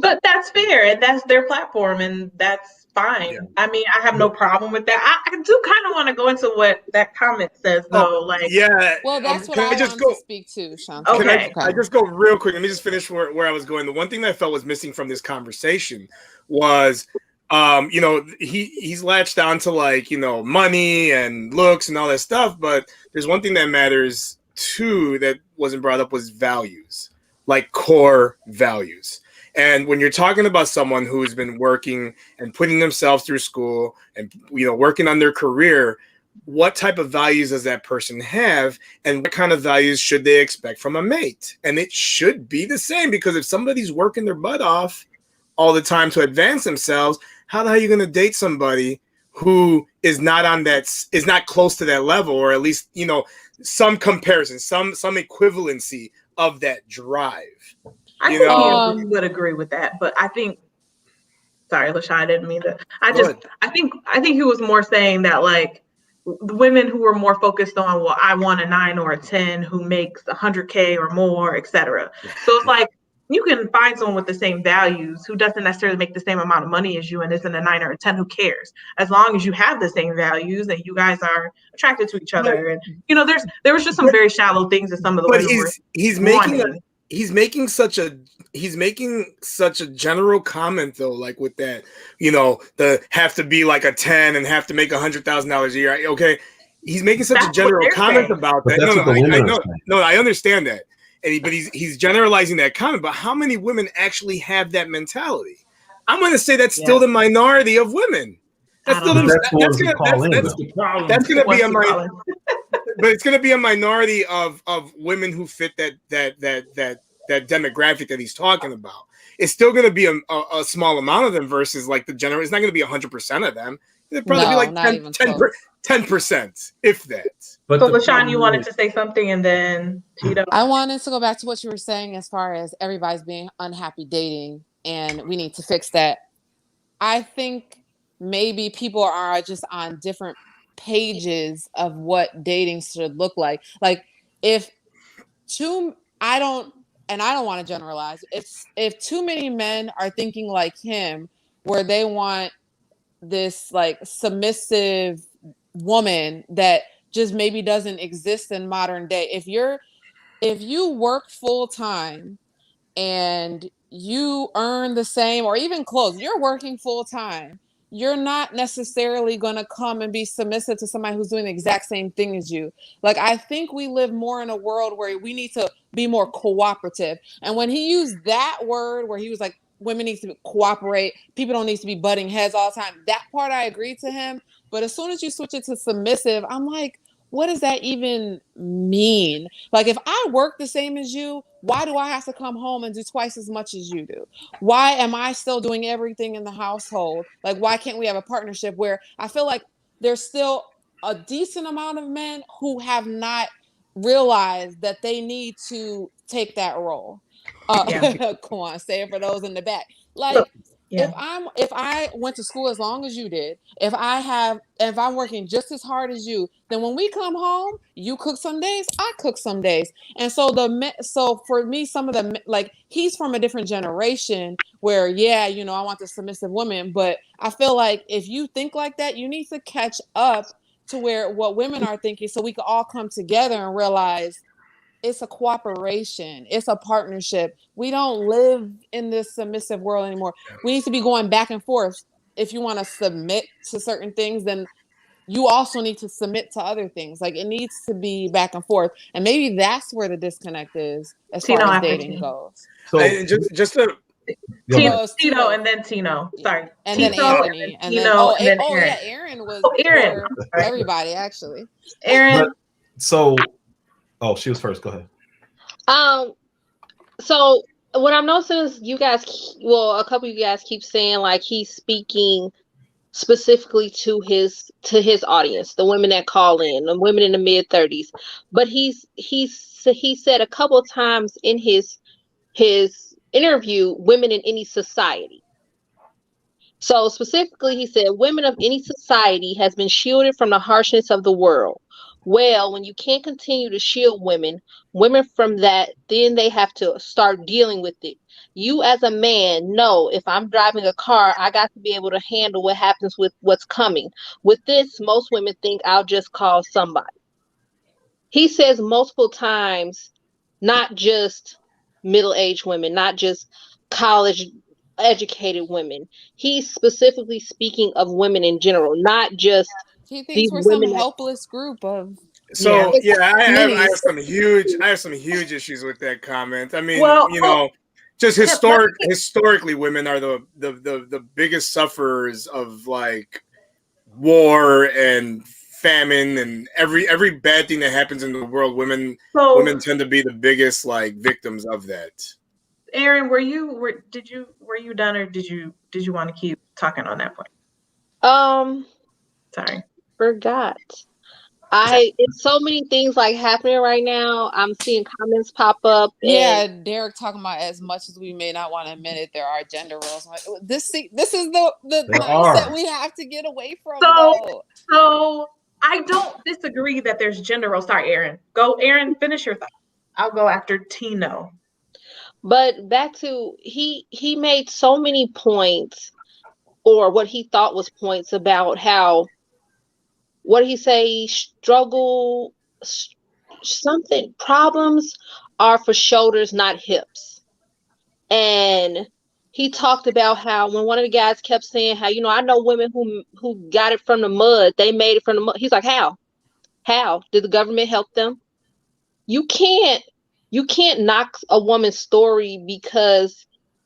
But that's fair, and that's their platform, and that's fine. Yeah. I mean, I have no problem with that. I do kind of want to go into what that comment says, though. Like, yeah. Well, that's what can I I just wanted go? to speak to, Shanti. Okay. I just go real quick. Let me just finish where I was going. The one thing that I felt was missing from this conversation was, you know, he's latched on to, like, you know, money and looks and all that stuff. But there's one thing that matters too that wasn't brought up was values, like core values. And when you're talking about someone who's been working and putting themselves through school and, you know, working on their career, what type of values does that person have, and what kind of values should they expect from a mate? And it should be the same, because if somebody's working their butt off all the time to advance themselves, how the hell are you going to date somebody who is not on that, is not close to that level, or at least, you know, some comparison, some equivalency of that drive? I You think know? he would agree with that, but I think, sorry, LaShawn, I didn't mean to. I think he was more saying that, like, the women who were more focused on, well, I want a 9 or a 10 who makes 100K or more, etc. So it's like, you can find someone with the same values who doesn't necessarily make the same amount of money as you and isn't a 9 or a 10. Who cares? As long as you have the same values and you guys are attracted to each other. And, you know, there was just some very shallow things that some of the But women he's making such a general comment, though, like with that, you know, the have to be like a 10 and have to make $100,000 a year. Okay, he's making such a general comment about that. No, I understand that, but he's generalizing that comment. But how many women actually have that mentality? I'm going to say that's still the minority of women. That's still that's going to be a minority. But it's going to be a minority of women who fit that demographic that he's talking about. It's still going to be a small amount of them versus, like, the general. It's not going to be 100% of them. It'll probably be like 10%, if that. But so, LaShawn, you wanted to say something, and then Tito. I wanted to go back to what you were saying as far as everybody's being unhappy dating, and we need to fix that. I think maybe people are just on different pages of what dating should look like. Like, I don't want to generalize. If too many men are thinking like him, where they want this, like, submissive woman that just maybe doesn't exist in modern day. If you work full time and you earn the same or even close, you're working full time, you're not necessarily going to come and be submissive to somebody who's doing the exact same thing as you. Like, I think we live more in a world where we need to be more cooperative. And when he used that word, where he was like, women need to cooperate, people don't need to be butting heads all the time, that part I agree to him. But as soon as you switch it to submissive, I'm like, what does that even mean? Like, if I work the same as you, why do I have to come home and do twice as much as you do? Why am I still doing everything in the household? Like, why can't we have a partnership where I feel like there's still a decent amount of men who have not realized that they need to take that role? Quan, say it for those in the back. Like, Yeah. if I went to school as long as you did, if I'm working just as hard as you, then when we come home, you cook some days, I cook some days. And so so for me, some of the, like, he's from a different generation where, yeah, you know, I want the submissive woman, but I feel like if you think like that, you need to catch up to where what women are thinking, so we can all come together and realize it's a cooperation. It's a partnership. We don't live in this submissive world anymore. We need to be going back and forth. If you want to submit to certain things, then you also need to submit to other things. Like, it needs to be back and forth. And maybe that's where the disconnect is as far as dating goes. So just to Tino and then Tino. Sorry. And Tino, then Anthony. And then Aaron. yeah, Aaron was Aaron. Everybody, actually. Aaron. Oh, she was first. Go ahead. So what I'm noticing is you guys, a couple of you guys keep saying like he's speaking specifically to his audience, the women that call in, the women in the mid-30s. But he said a couple of times in his interview, women in any society. So specifically, he said, women of any society has been shielded from the harshness of the world. Well, when you can't continue to shield women from that, then they have to start dealing with it. You as a man know, if I'm driving a car, I got to be able to handle what happens with what's coming. With this, most women think I'll just call somebody. He says multiple times, not just middle-aged women, not just college educated women. He's specifically speaking of women in general, not just he thinks we're some helpless group of. So I have some huge issues with that comment. I mean, just historically, women are the biggest sufferers of like war and famine and every bad thing that happens in the world. Women tend to be the biggest like victims of that. Aaron, were you done, or did you want to keep talking on that point? Sorry. Forgot. It's so many things like happening right now. I'm seeing comments pop up. Yeah, Derek talking about, as much as we may not want to admit it, there are gender roles. This is the mindset we have to get away from. So I don't disagree that there's gender roles. Sorry, Aaron. Go, Aaron. Finish your thought. I'll go after Tino. But back to he made so many points, or what he thought was points, about how, what did he say, problems are for shoulders, not hips. And he talked about how, when one of the guys kept saying how, I know women who got it from the mud, they made it from the mud. He's like, how did the government help them? You can't knock a woman's story because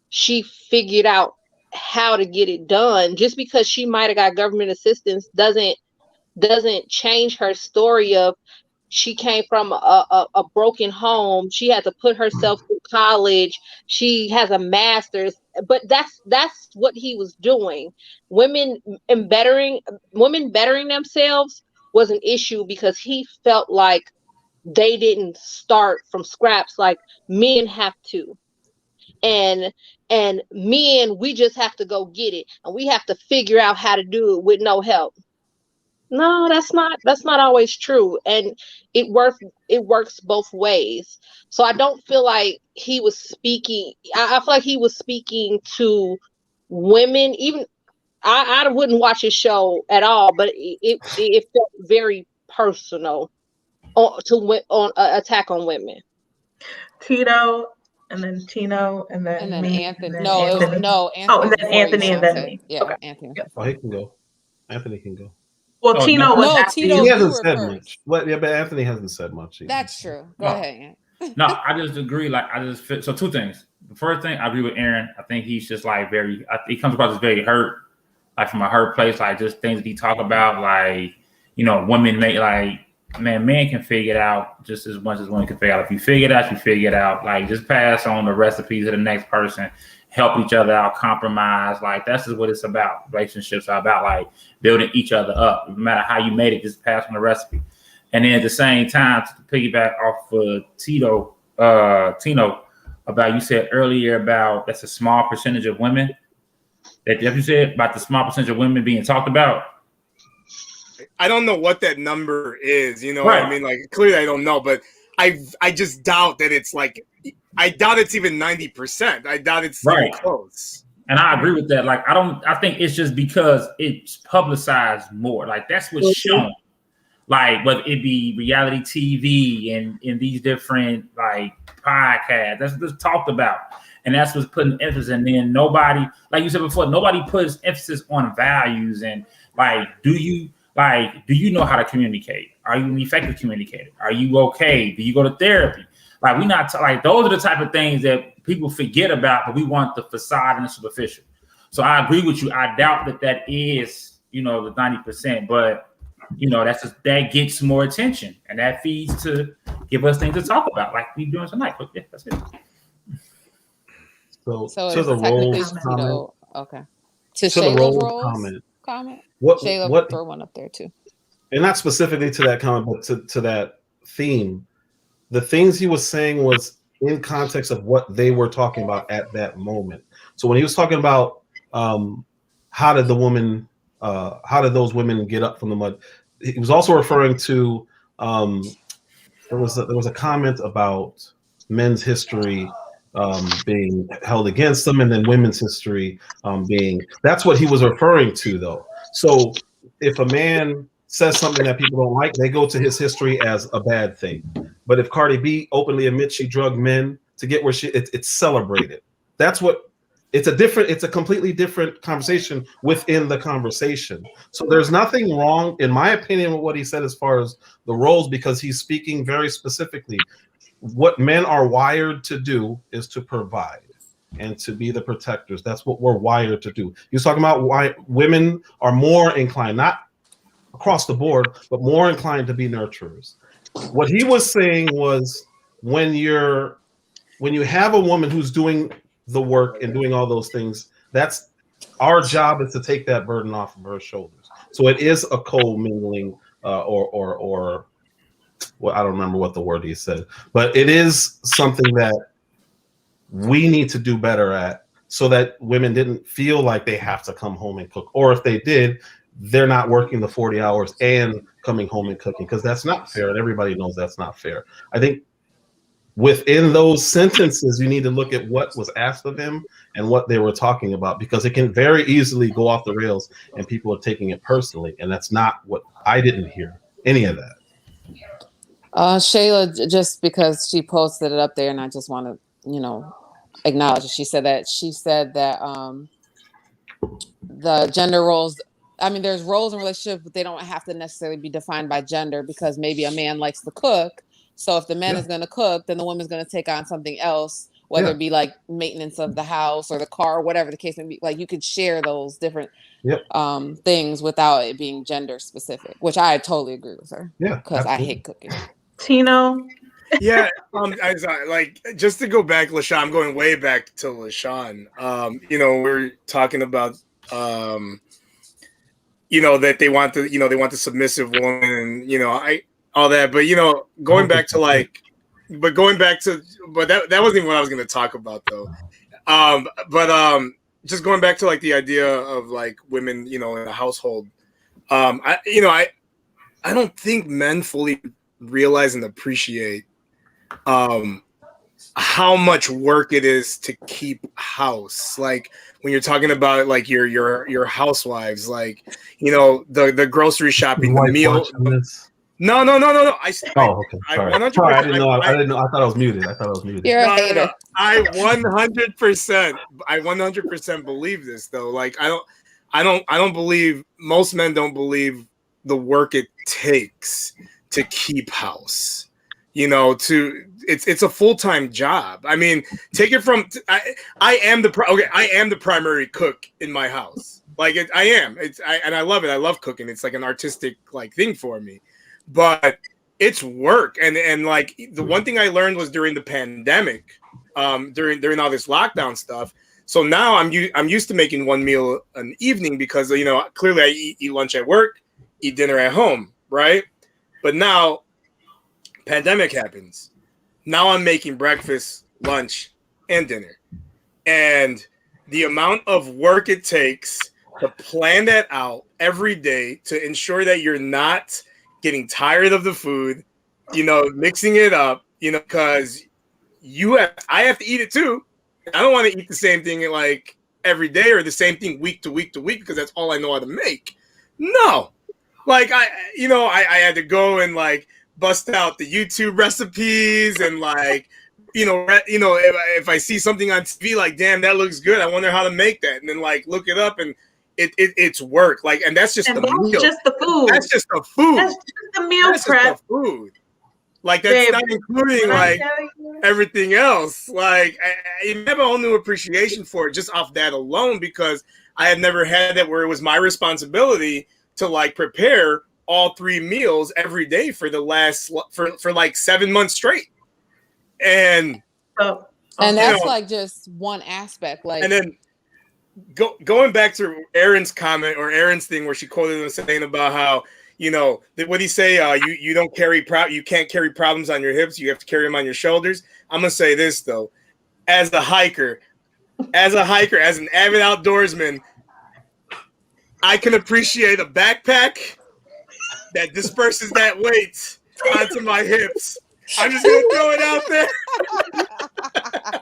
she figured out how to get it done. Just because she might have got government assistance doesn't change her story of, she came from a broken home. She had to put herself through college. She has a master's, but that's what he was doing. Women bettering themselves was an issue because he felt like they didn't start from scraps like men have to. And men, we just have to go get it, and we have to figure out how to do it with no help. No, that's not always true, and it works both ways. So I don't feel like he was speaking. I feel like he was speaking to women. Even I wouldn't watch his show at all, but it felt very personal on attack on women. Tino, and then Tino, and then me, Anthony. And then Anthony. and then Anthony, and then me. Yeah, okay. Anthony. Oh, he can go. Anthony can go. Well, Tino was Tino, he hasn't said much. Well, yeah, but Anthony hasn't said much either. That's true. Go ahead. No, I just agree. Like, so two things. The first thing, I agree with Aaron. I think he's just like he comes across as very hurt, like from a hurt place. Like, just things that he talk about, like, women make, like, men can figure it out just as much as women can figure it out. If you figure it out, you figure it out. Like, just pass on the recipe to the next person. Help each other out, compromise. Like, that's just what it's about. Relationships are about, like, building each other up. No matter how you made it, just pass on the recipe. And then at the same time, to piggyback off of Tino, about you said earlier about that's a small percentage of women. That you said about the small percentage of women being talked about. I don't know what that number is. You know Right. what I mean? Like clearly I don't know, but I just doubt that it's like I doubt it's even 90%. I doubt it's even close. And I agree with that. Like I think it's just because it's publicized more. Like that's what's shown. Like whether it be reality TV and in these different like podcasts, that's what's talked about. And that's what's putting emphasis. And then nobody, like you said before, nobody puts emphasis on values and like, do you know how to communicate? Are you an effective communicator? Are you okay? Do you go to therapy? Like like those are the type of things that people forget about, but we want the facade and the superficial. So I agree with you. I doubt that is, the 90%, but that gets more attention and that feeds to give us things to talk about, like we doing tonight. But yeah, that's it. So to the roles comment. Okay. To the Shayla's roles comment. What throw one up there too. And not specifically to that comment, but to that theme. The things he was saying was in context of what they were talking about at that moment. So when he was talking about how did those women get up from the mud, he was also referring to there was a comment about men's history being held against them, and then women's history being, that's what he was referring to though. So if a man says something that people don't like, they go to his history as a bad thing. But if Cardi B openly admits she drugged men to get where it's celebrated. That's what it's a completely different conversation within the conversation. So there's nothing wrong, in my opinion, with what he said as far as the roles, because he's speaking very specifically. What men are wired to do is to provide and to be the protectors. That's what we're wired to do. He was talking about why women are more inclined, not across the board, but more inclined to be nurturers. What he was saying was when you have a woman who's doing the work and doing all those things, that's our job, is to take that burden off of her shoulders. So it is a co-mingling or well, I don't remember what the word he said, but it is something that we need to do better at, so that women didn't feel like they have to come home and cook, or if they did, they're not working the 40 hours and coming home and cooking, because that's not fair, and everybody knows that's not fair. I think within those sentences, you need to look at what was asked of him and what they were talking about, because it can very easily go off the rails and people are taking it personally, and that's not what I didn't hear any of that. Shayla, just because she posted it up there, and I just want to, acknowledge it. She said that the gender roles, I mean, there's roles in relationships, but they don't have to necessarily be defined by gender, because maybe a man likes to cook. So if the man is going to cook, then the woman's going to take on something else, whether it be like maintenance of the house or the car, or whatever the case may be. Like you could share those different things without it being gender specific, which I totally agree with her. Yeah, because I hate cooking. Tino. Yeah, like just to go back, LaShawn, I'm going way back to LaShawn. We're talking about that they want the submissive woman, and all that, but going back to that wasn't even what I was going to talk about though. Just going back to like the idea of like women, in a household. I don't think men fully realize and appreciate how much work it is to keep house. Like when you're talking about like your housewives, like the grocery shopping, the meal. No. Okay. Sorry. 100%. Sorry, I didn't know. I thought I was muted. You're a hater. No. I 100% believe this though. Like I don't believe, most men don't believe the work it takes to keep house. It's a full-time job. I mean, take it from I am the primary cook in my house. Like I am. And I love it. I love cooking. It's like an artistic like thing for me. But it's work. And like the one thing I learned was during the pandemic, during all this lockdown stuff. So now I'm used to making one meal an evening because clearly I eat lunch at work, eat dinner at home, right? But now pandemic happens. Now I'm making breakfast, lunch, and dinner. And the amount of work it takes to plan that out every day to ensure that you're not getting tired of the food, mixing it up, because I have to eat it too. I don't want to eat the same thing like every day or the same thing week to week to week because that's all I know how to make. No, like I had to go and like bust out the YouTube recipes and like, if I see something on TV, like, damn, that looks good. I wonder how to make that, and then like look it up, and it's work. Like, and that's just the meal. Just the food. That's just the food. That's just the meal prep. Just the food. Like that's not including like everything else. Like I have a whole new appreciation for it just off that alone because I had never had that where it was my responsibility to like prepare all 3 meals every day for the last for like 7 months straight. And that's like just one aspect. Like, and then going back to Aaron's comment or Aaron's thing where she quoted him saying about how what did he say? You can't carry problems on your hips. You have to carry them on your shoulders. I'm gonna say this though, as a hiker, as an avid outdoorsman, I can appreciate a backpack that disperses that weight onto my hips. I'm just gonna throw it out there.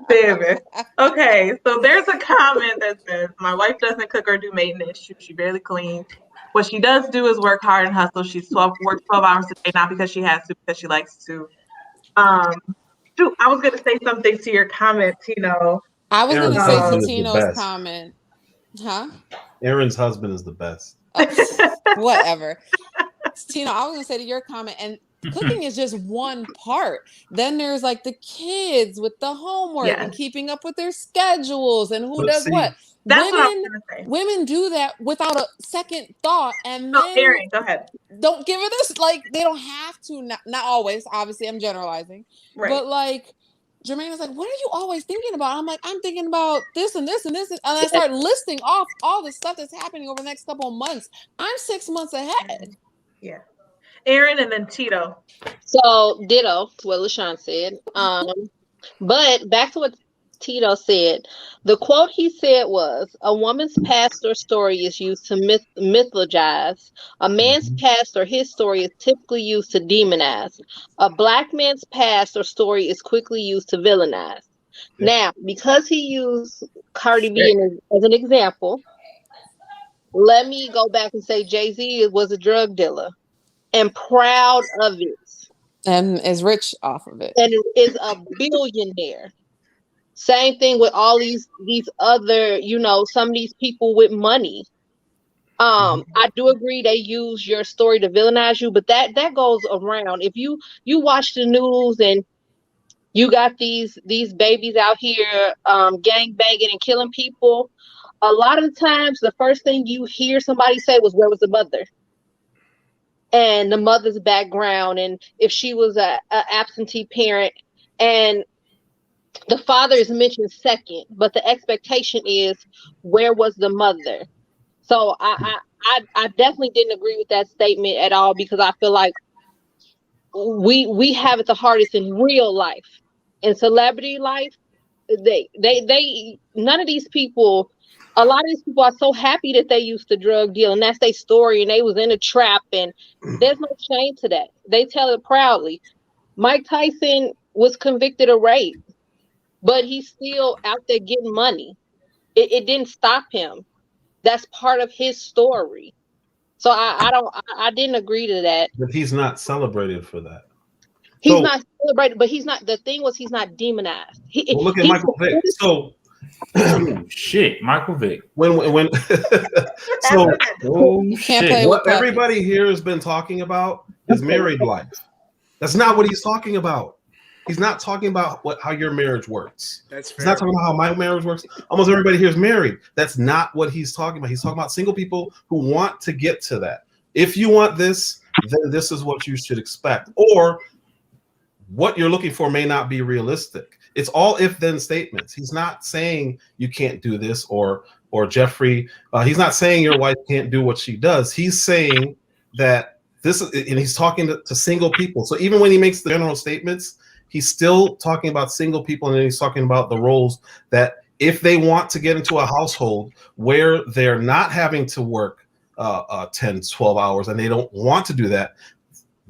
Baby. Okay, so there's a comment that says, my wife doesn't cook or do maintenance. She barely cleans. What she does do is work hard and hustle. She's works 12 hours a day, not because she has to, because she likes to. I was going to say something to your comment, Tino. I was going to say to Tino's comment. Huh? Aaron's husband is the best. Whatever. Tino, I was going to say to your comment, and cooking is just one part. Then there's like the kids with the homework and keeping up with their schedules and who does what. That's what I was gonna say. Women do that without a second thought, and men Aaron, go ahead. Don't give it this. Like they don't have to. Not always. Obviously, I'm generalizing, right? But like Jermaine was like, "What are you always thinking about?" I'm like, "I'm thinking about this and this and this," and I start listing off all the stuff that's happening over the next couple of months. I'm 6 months ahead. Yeah, Aaron, and then Tito. So ditto to what LaShawn said. But back to what Tito said. The quote he said was, "A woman's past or story is used to mythologize. A man's past or his story is typically used to demonize. A black man's past or story is quickly used to villainize." Yeah. Now, because he used Cardi B as an example, let me go back and say Jay-Z was a drug dealer and proud of it. And is rich off of it. And is a billionaire. Same thing with all these other, some of these people with money. I do agree they use your story to villainize you, but that goes around. If you watch the news and you got these babies out here gang banging and killing people, a lot of the times the first thing you hear somebody say was, "Where was the mother?" And the mother's background, and if she was a absentee parent, and the father is mentioned second, but the expectation is, where was the mother? So I definitely didn't agree with that statement at all, because I feel like we have it the hardest in real life. In celebrity life, they none of these people, a lot of these people are so happy that they used to drug deal, and that's their story, and they was in a trap, and there's no shame to that. They tell it proudly. Mike Tyson was convicted of rape, but he's still out there getting money. It didn't stop him. That's part of his story. So I didn't agree to that. But he's not celebrated for that. He's not celebrated, but he's not. The thing was, he's not demonized. Look at Michael Vick. So shit, Michael Vick. When shit. What everybody here has been talking about is married life. That's not what he's talking about. He's not talking about how your marriage works. That's fair. He's not talking about how my marriage works. Almost everybody here is married. That's not what he's talking about. He's talking about single people who want to get to that. If you want this, then this is what you should expect. Or what you're looking for may not be realistic. It's all if-then statements. He's not saying you can't do this, or Jeffrey. He's not saying your wife can't do what she does. He's saying that this, and he's talking to single people. So even when he makes the general statements, He's still talking about single people, and then he's talking about the roles that if they want to get into a household where they're not having to work 10, 12 hours, and they don't want to do that,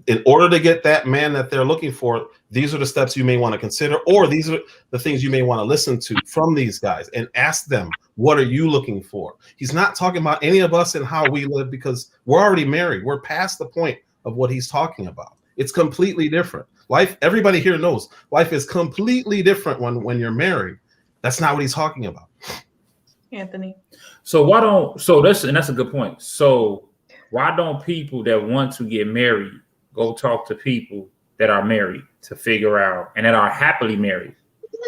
in order to get that man that they're looking for, these are the steps you may want to consider, or these are the things you may want to listen to from these guys and ask them, what are you looking for? He's not talking about any of us and how we live, because we're already married. We're past the point of what he's talking about. It's completely different. Life, everybody here knows, life is completely different when you're married. That's not what he's talking about. Anthony. That's a good point. So why don't people that want to get married go talk to people that are married to figure out, and that are happily married,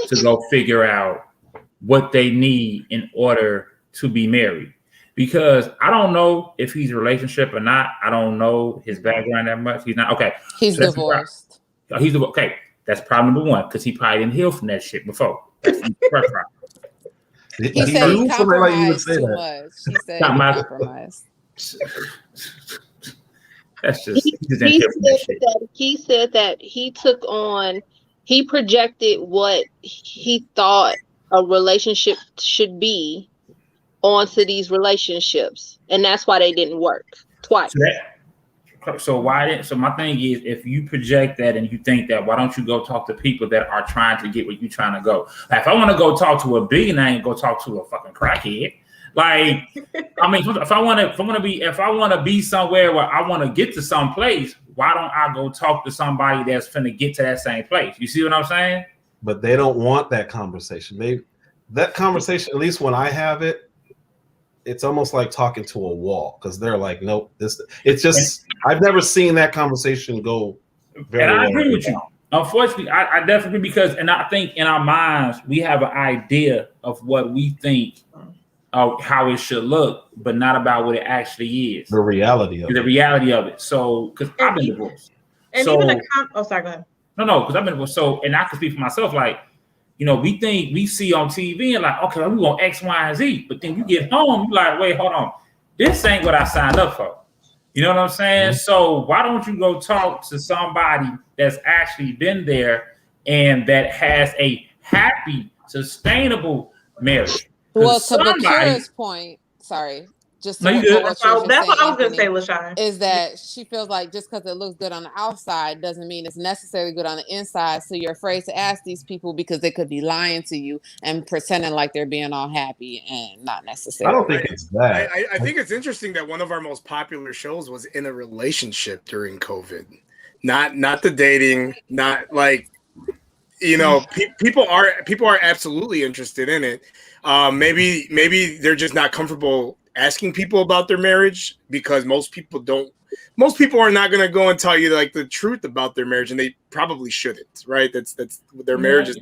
to go figure out what they need in order to be married? Because I don't know if he's in a relationship or not. I don't know his background that much. He's not. Okay. He's divorced. Okay. That's problem number one, because he probably didn't heal from that shit before. That's the first problem. He said he compromised too much. He said he compromised. That's just he said that he took on, he projected what he thought a relationship should be onto these relationships, and that's why they didn't work twice. So my thing is, if you project that and you think that, why don't you go talk to people that are trying to get where you're trying to go? Like, if I want to go talk to a billionaire, I ain't go talk to a fucking crackhead. Like, I mean, if I want to be somewhere where I want to get to some place, why don't I go talk to somebody that's finna get to that same place? You see what I'm saying? But they don't want that conversation. That conversation, at least when I have it, it's almost like talking to a wall, because they're like, nope, it's just, I've never seen that conversation go very well. And I agree with you. Unfortunately, I definitely, because, and I think in our minds, we have an idea of what we think of how it should look, but not about what it actually is. The reality of it. So, because I've been divorced. And so, even sorry, go ahead. No, because I've been divorced. So, and I can speak for myself, like, you know, we think we see on TV and like, okay, we want X, Y, and Z. But then you get home, you're like, wait, hold on. This ain't what I signed up for. You know what I'm saying? Mm-hmm. So why don't you go talk to somebody that's actually been there and that has a happy, sustainable marriage? Well, to Bakira's point, sorry. Just that's what I was going to say, LaShawn. Is that she feels like just because it looks good on the outside doesn't mean it's necessarily good on the inside. So you're afraid to ask these people because they could be lying to you and pretending like they're being all happy and not necessarily. I don't think it's that. I think it's interesting that one of our most popular shows was in a relationship during COVID. Not the dating, not like, you know, people are absolutely interested in it. Maybe they're just not comfortable asking people about their marriage, because most people are not going to go and tell you like the truth about their marriage, and they probably shouldn't, right? That's their marriage is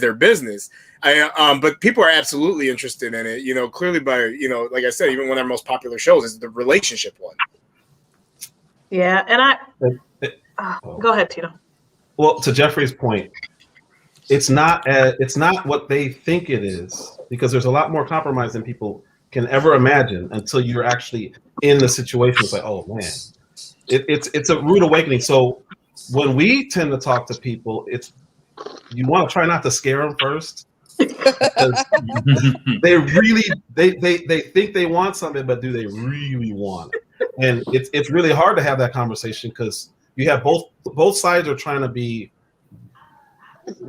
their business. But people are absolutely interested in it, you know, clearly by, you know, like I said, even one of our most popular shows is the relationship one. Yeah. And go ahead, Tito. Well, to Jeffrey's point, it's not what they think it is, because there's a lot more compromise than people can ever imagine until you're actually in the situation. It's like, oh man, it's a rude awakening. So when we tend to talk to people, you want to try not to scare them first. They think they want something, but do they really want it? And it's really hard to have that conversation, because you have both sides are trying to be.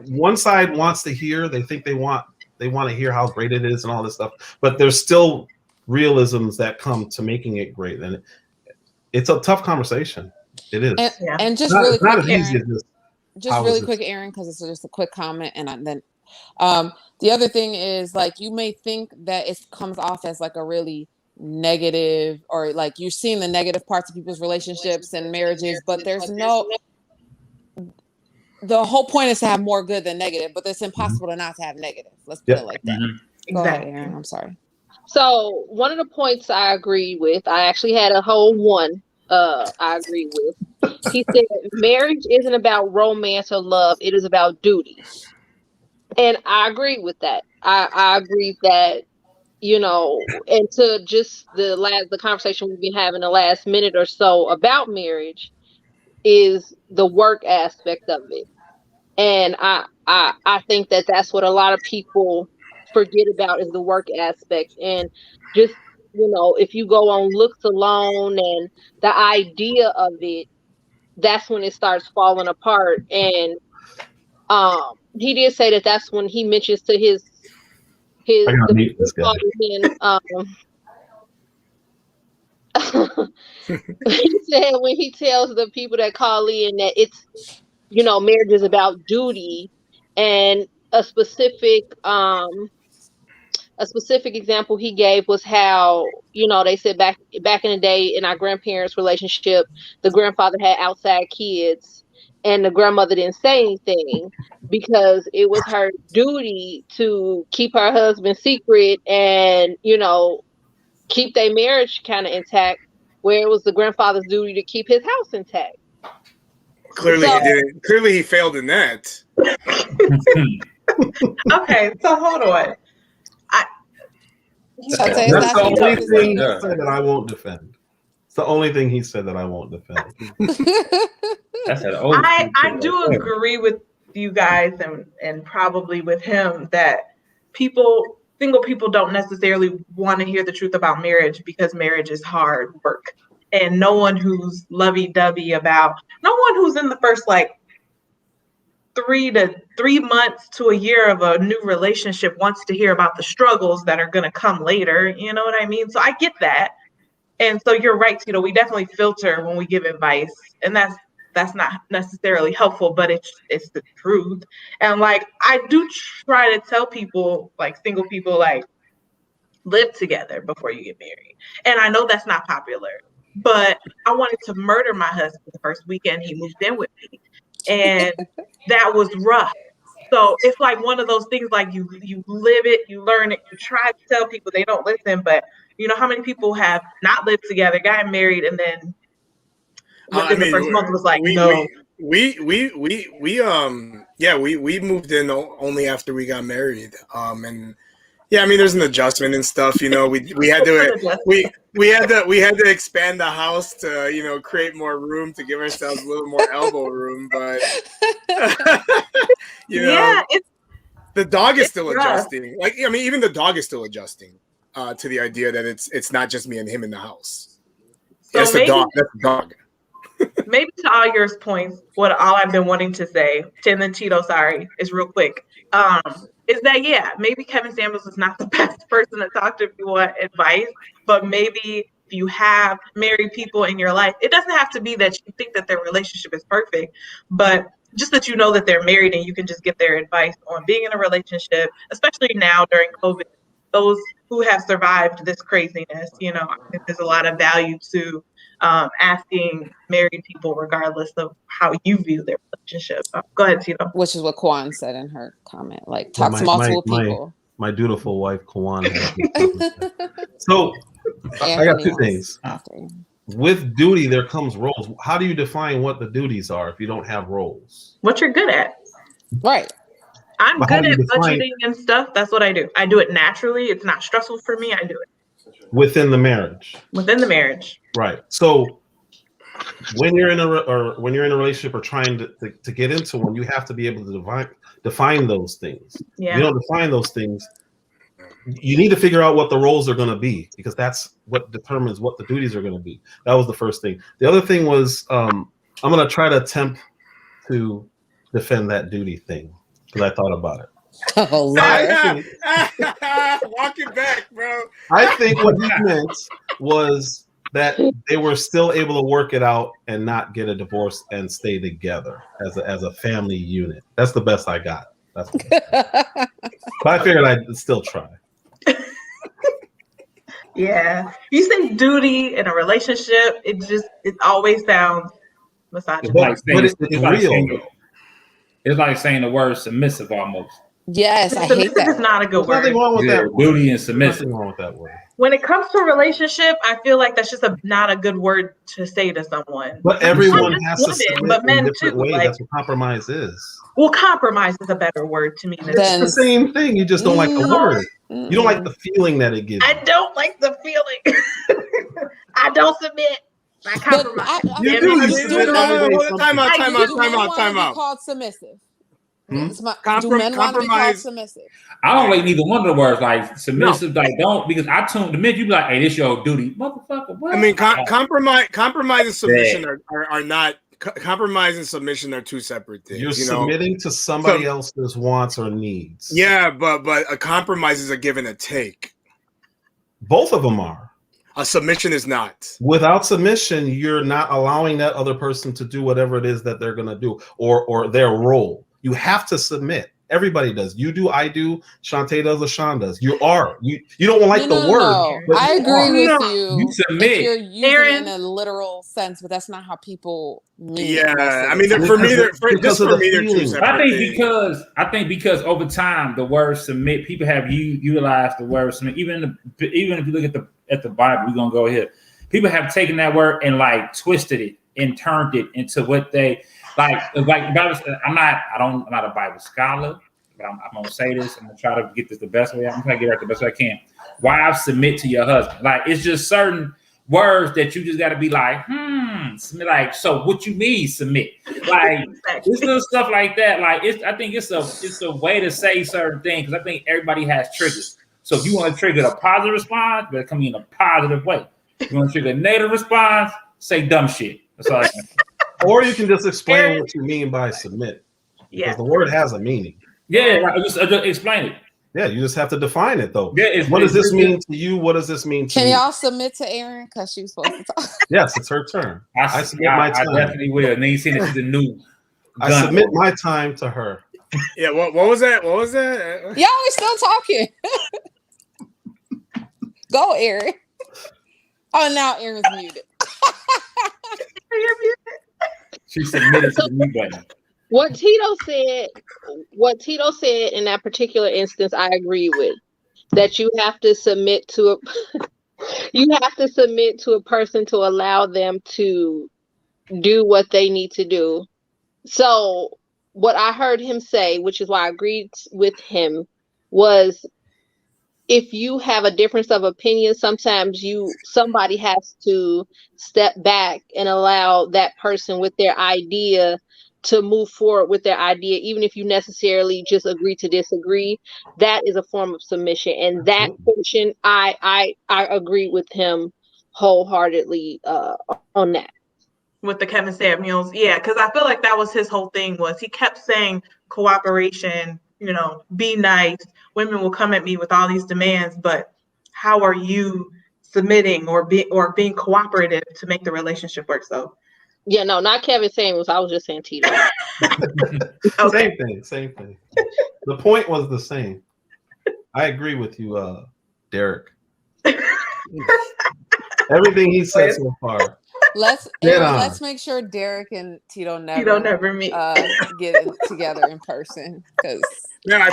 One side wants to hear, they think they want to hear how great it is and all this stuff, but there's still realisms that come to making it great, and it's a tough conversation. It is. And just really quick, Aaron, quick, Aaron, because it's just a quick comment, and then the other thing is, like, you may think that it comes off as like a really negative, or like you're seeing the negative parts of people's relationships and marriages, but there's no. The whole point is to have more good than negative, but it's impossible to not to have negative. Let's put it like that. Mm-hmm. Go ahead, Aaron. I'm sorry. So one of the points I agree with, I actually had a whole one I agree with. He said marriage isn't about romance or love. It is about duty. And I agree with that. I agree that, you know, and to just the conversation we've been having the last minute or so about marriage is the work aspect of it. And I think that that's what a lot of people forget about is the work aspect. And just, if you go on looks alone and the idea of it, that's when it starts falling apart. And he did say that that's when he mentions to I gotta the meet this guy. he said when he tells the people that call in that it's, marriage is about duty. And a specific example he gave was how, they said back in the day in our grandparents' relationship, the grandfather had outside kids and the grandmother didn't say anything because it was her duty to keep her husband secret and, keep their marriage kind of intact, where it was the grandfather's duty to keep his house intact. Clearly he didn't. Clearly he failed in that. Okay, so hold on. That's the only thing he said that I won't defend. It's the only thing he said that I won't defend. I do agree with you guys and probably with him that single people don't necessarily want to hear the truth about marriage because marriage is hard work. And no one who's lovey-dovey no one who's in the first 3 months to a year of a new relationship wants to hear about the struggles that are going to come later. You know what I mean? So I get that. And so you're right, Tito. We definitely filter when we give advice, and that's not necessarily helpful, but it's the truth. And I do try to tell people, single people, live together before you get married. And I know that's not popular, but I wanted to murder my husband the first weekend he moved in with me. And that was rough. So it's one of those things, you live it, you learn it, you try to tell people, they don't listen. But you know how many people have not lived together, got married, and then within the first month was no. We moved in only after we got married. And yeah, there's an adjustment and stuff. We had to expand the house to create more room to give ourselves a little more elbow room. But the dog is still adjusting. Even the dog is still adjusting to the idea that it's not just me and him in the house. So that's the dog. That's the dog. Maybe to all your points, all I've been wanting to say, Tim and Tito, is real quick. Is that maybe Kevin Samuels is not the best person to talk to if you want advice, but maybe if you have married people in your life, it doesn't have to be that you think that their relationship is perfect, but just that you know that they're married and you can just get their advice on being in a relationship, especially now during COVID. Those who have survived this craziness, I think there's a lot of value to asking married people, regardless of how you view their relationship. Go ahead, Tito. Which is what Kwan said in her comment. Talk to multiple people. My dutiful wife, Kwan. So I got two things. With duty, there comes roles. How do you define what the duties are if you don't have roles? What you're good at. Right. I'm good at budgeting and stuff. That's what I do. I do it naturally. It's not stressful for me. I do it. Within the marriage. Within the marriage. Right. So when you're in a relationship or trying to get into one, you have to be able to define those things. Yeah. If you don't define those things, you need to figure out what the roles are going to be, because that's what determines what the duties are going to be. That was the first thing. The other thing was I'm going to try to attempt to defend that duty thing, because I thought about it. Oh, Lord. Walk it back, bro. I think what he meant was that they were still able to work it out and not get a divorce and stay together as a family unit. That's the best I got. But I figured I'd still try. Yeah. You say duty in a relationship, it always sounds misogynistic. It's like saying the word submissive almost. Yes, I hate that. It's not a good word. Nothing wrong with that word. Duty and submissive. Nothing wrong with that word. When it comes to a relationship, I feel like that's just not a good word to say to someone. But everyone has to submit but men in different too. ways. That's what compromise is. Well, compromise is a better word to me. It's the same thing. You just don't like the word. You don't like the feeling that it gives. I don't like the feeling. I don't submit. I compromise. You do. Time out. Called submissive. Do men want to be called submissive? I don't like neither one of the words, like submissive. Like don't, because I tune the minute you be like, "Hey, this your duty, motherfucker." What? I mean, compromise and submission are not. Compromise and submission are two separate things. You're submitting to somebody else's wants or needs. Yeah, but a compromise is a give and a take. Both of them are. A submission is not. Without submission, you're not allowing that other person to do whatever it is that they're going to do or their role. You have to submit. Everybody does. You do, I do, Shantae does, LaShawn does. You don't like the word. No. I agree with you. You submit. If you're using it in a literal sense, but that's not how people mean it. I mean, for me, they're two separate I think because over time the word submit, people have utilized the word submit. Even if you look at the Bible, we're gonna go here. People have taken that word and like twisted it and turned it into what they like Bible. I'm not a Bible scholar, but I'm gonna say this. I'm gonna try to get this the best way. I'm trying to get it the best way I can. Wives, submit to your husband. Like it's just certain words that you just got to be like, submit. Like, so what you mean submit? Like this little stuff like that. Like I think it's a way to say certain things because I think everybody has triggers. So if you want to trigger a positive response, but it come in a positive way. If you want to trigger a negative response, say dumb shit. That's all I can say. Or you can just explain what you mean by submit. Because the word has a meaning. Yeah, right. Just explain it. Yeah, you just have to define it though. Yeah, what does this mean to you? What does this mean to Can me? y'all submit to Erin? Because she's supposed to talk. Yes, it's her turn. I submit my time. I definitely will. And then you see this is the new. I submit my time to her. Yeah, what was that? What was that? Y'all are still talking. Go, Erin. Oh, now Erin's muted. She submitted to the mute button. What Tito said in that particular instance, I agree with. That you have to submit to a person to allow them to do what they need to do. So what I heard him say, which is why I agreed with him, was if you have a difference of opinion, sometimes somebody has to step back and allow that person with their idea to move forward with their idea, even if you necessarily just agree to disagree. That is a form of submission, and that portion, I agree with him wholeheartedly on that. With the Kevin Samuels, yeah, because I feel like that was his whole thing. Was he kept saying cooperation, be nice. Women will come at me with all these demands, but how are you submitting or being cooperative to make the relationship work? So, yeah, no, not Kevin Samuels. I was just saying Tito. Okay. Same thing. The point was the same. I agree with you, Derek. Everything he said so far. Let's make sure Derek and Tito never meet. Get it together in person because I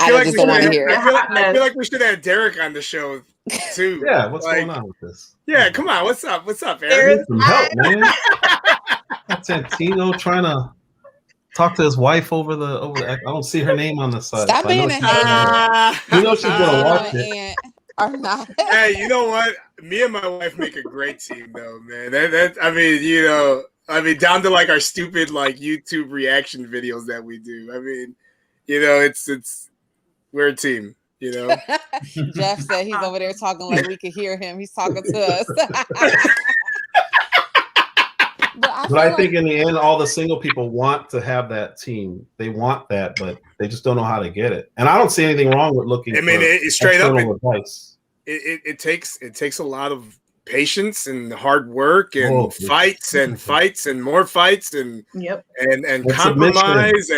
feel like we should have Derek on the show too. Yeah, what's going on with this? Yeah, come on, what's up, Aaron? Some help, man. Tino trying to talk to his wife over the. I don't see her name on the side. Stop being a hater. You know she's gonna watch it. Or not. Hey, you know what? Me and my wife make a great team, though, man. I mean, down to like our stupid like YouTube reaction videos that we do. I mean, it's we're a team. Jeff said he's over there talking like we could hear him. He's talking to us. But I think in the end, all the single people want to have that team. They want that, but they just don't know how to get it. And I don't see anything wrong with looking. I mean, for straight up advice. It takes a lot of patience and hard work and fights and more fights and compromise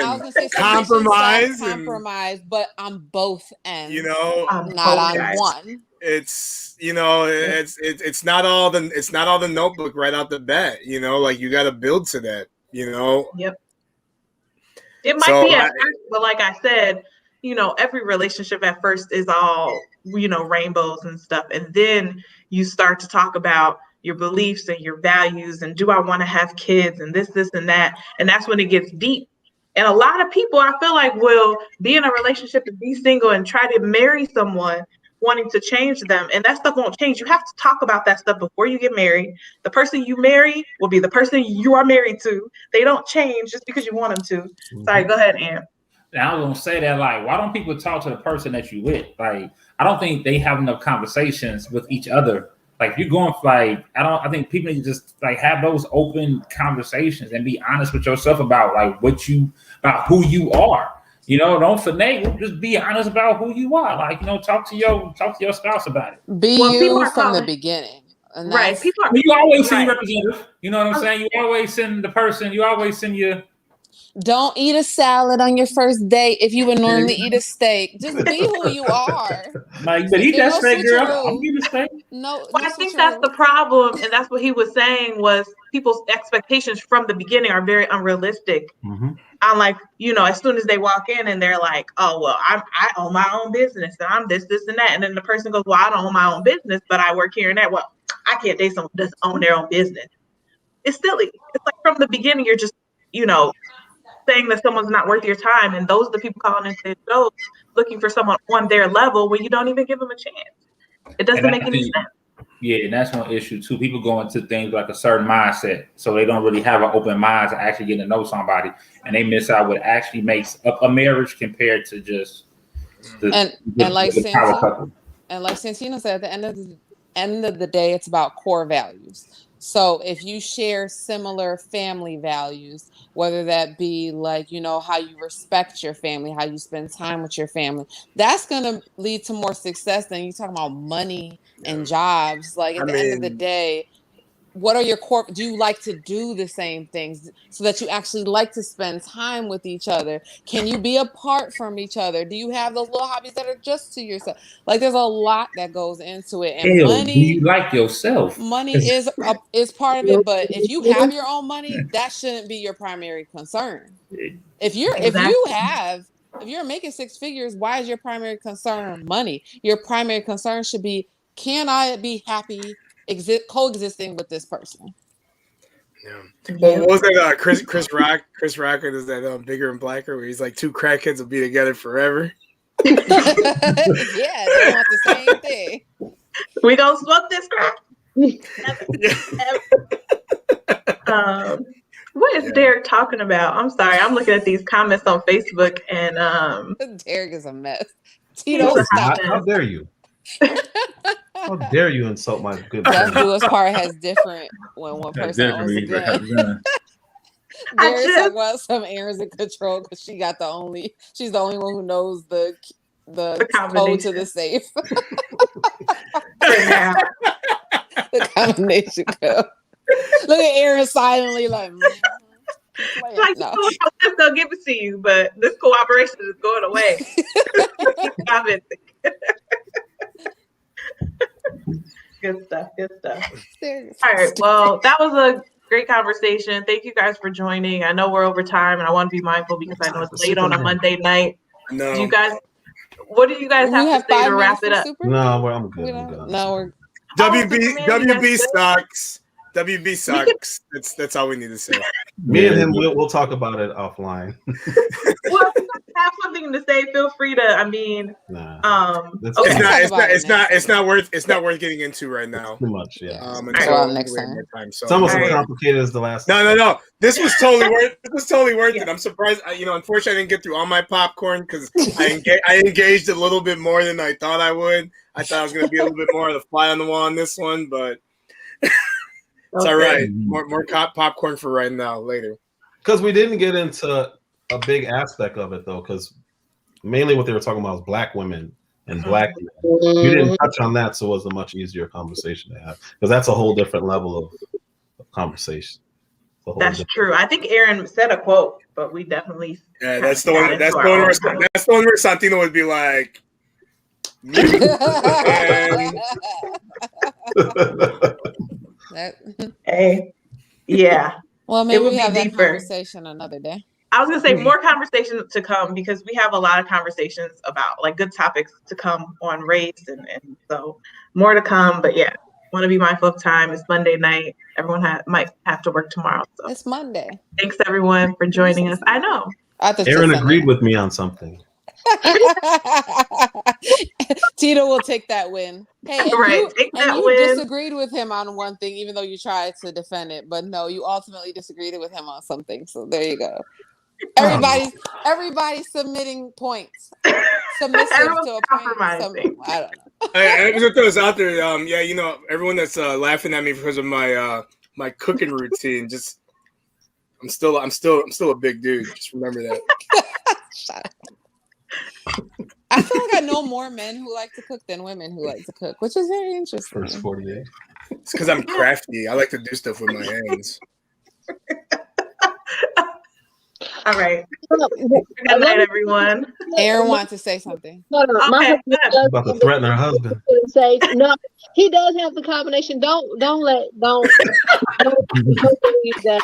compromise, but on both ends. Not on one. It's it's not all the notebook right out the bat. Like you got to build to that. Yep. It might be at first, but like I said, every relationship at first is all rainbows and stuff, and then you start to talk about your beliefs and your values and do I want to have kids and this and that, and that's when it gets deep. And a lot of people, I feel like, will be in a relationship and be single and try to marry someone wanting to change them, and that stuff won't change. You have to talk about that stuff before you get married. The person you marry will be the person you are married to. They don't change just because you want them to. Sorry, go ahead, Ann. And I was gonna say that, like, why don't people talk to the person that you with? Like, I don't think they have enough conversations with each other. Like, if you're going for, like, I think people need to just like have those open conversations and be honest with yourself about like about who you are. You know, don't finagle. Just be honest about who you are. Like, you know, talk to your spouse about it. Be Well, people you are from the calling- beginning. And Right. that's, People are. You always send Right. representative. You know what I'm saying? You always send the person. You always send your. don't eat a salad on your first date if you would normally eat a steak. Just be who you are. Like, but eat that There's no steak, girl. switcheroo. I'm eating steak. No, Well, I think that's the problem, and that's what he was saying was people's expectations from the beginning are very unrealistic. Mhm. I'm like, you know, as soon as they walk in and they're like, oh, well, I own my own business and I'm this, and that. And then the person goes, well, I don't own my own business, but I work here and that. Well, I can't date someone who doesn't own their own business. It's silly. It's like from the beginning, you're just, you know, saying that someone's not worth your time. And those are the people calling into the show looking for someone on their level when you don't even give them a chance. It doesn't make any sense. Yeah, and that's one issue too. People go into things like a certain mindset, so they don't really have an open mind to actually get to know somebody, and they miss out what actually makes up a marriage compared to just and like Santino said, at the end of the day, it's about core values. So if you share similar family values, whether that be like, you know, how you respect your family, how you spend time with your family, that's going to lead to more success than you talking about money and jobs. Like at the end of the day, what are your core? Do you like to do the same things so that you actually like to spend time with each other? Can you be apart from each other? Do you have those little hobbies that are just to yourself? Like there's a lot that goes into it, and money. Do you like yourself? Money is part of it, but if you have your own money, that shouldn't be your primary concern. If you're making six figures, why is your primary concern money? Your primary concern should be, can I be happy coexisting with this person? Yeah. Well, what was that? Chris Rock does that Bigger and Blacker, where he's like, two crackheads will be together forever. Yeah, they want the same thing. We gonna smoke this crack. What is Derek talking about? I'm sorry, I'm looking at these comments on Facebook, and Derek is a mess. Tito, stop. How dare you? How dare you insult my good That friend? Lewis part has different when one person owns a gun. Derek's talking about some Aaron's in control because she's the only one who knows the code to the safe. The combination code. Look at Aaron silently like no. I'm just gonna give it to you, but this cooperation is going away. Good stuff. All right. Well, that was a great conversation. Thank you guys for joining. I know we're over time, and I want to be mindful because I know it's late on a Monday night. No. What do you guys have to say to wrap it up? No, I'm good. No, we're WB sucks. WB sucks. That's all we need to say. Me and him, we'll talk about it offline. Well, if you have something to say, feel free to. I mean, it's not worth getting into right now. Too much, yeah. Next time. It's almost as complicated as the last. No. This was totally worth. This was totally worth it. I'm surprised. Unfortunately, I didn't get through all my popcorn because I engaged a little bit more than I thought I would. I thought I was going to be a little bit more of the fly on the wall on this one, but. It's all right. More popcorn for right now. Later. Because we didn't get into a big aspect of it though, because mainly what they were talking about was black women and black men. We didn't touch on that, so it was a much easier conversation to have because that's a whole different level of conversation. That's true. I think Aaron said a quote, but we definitely. Yeah, that's the one. That's the one where Santino would be like. Hey, yeah. Well, maybe we have that conversation another day. I was gonna say more conversations to come because we have a lot of conversations about like good topics to come on race and so more to come. But yeah, want to be mindful of time. It's Monday night. Everyone might have to work tomorrow. So it's Monday. Thanks everyone for joining us. I know. Aaron agreed with me on something. Tito will take that win. Hey, you disagreed with him on one thing, even though you tried to defend it. But no, you ultimately disagreed with him on something. So there you go. Everybody's submitting points. Submissive Everyone's to a point. compromising. I don't know. I just throw this out there. Yeah, you know, everyone that's laughing at me because of my my cooking routine. Just, I'm still a big dude. Just remember that. Shut up. I feel like I know more men who like to cook than women who like to cook, which is very interesting. First 48. It's because I'm crafty. I like to do stuff with my hands. All right. Good night, everyone. Aaron wants to say something. No, my Okay, husband good. does About to threaten her husband. say no. He does have the combination. Don't believe that.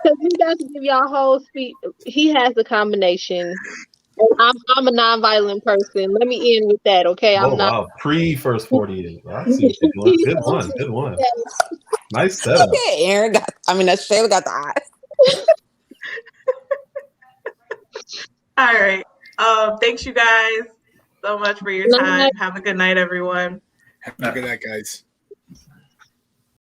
Because you got to give y'all whole speech. He has the combination. And I'm a non-violent person. Let me end with that, okay? I'm not. Wow. Pre-first 48. I see what you're doing. Good one. Nice setup. Okay, Aaron got. Shayla got the eyes. All right. Thanks you guys so much for your time. Have a good night, everyone. Have a good night, guys.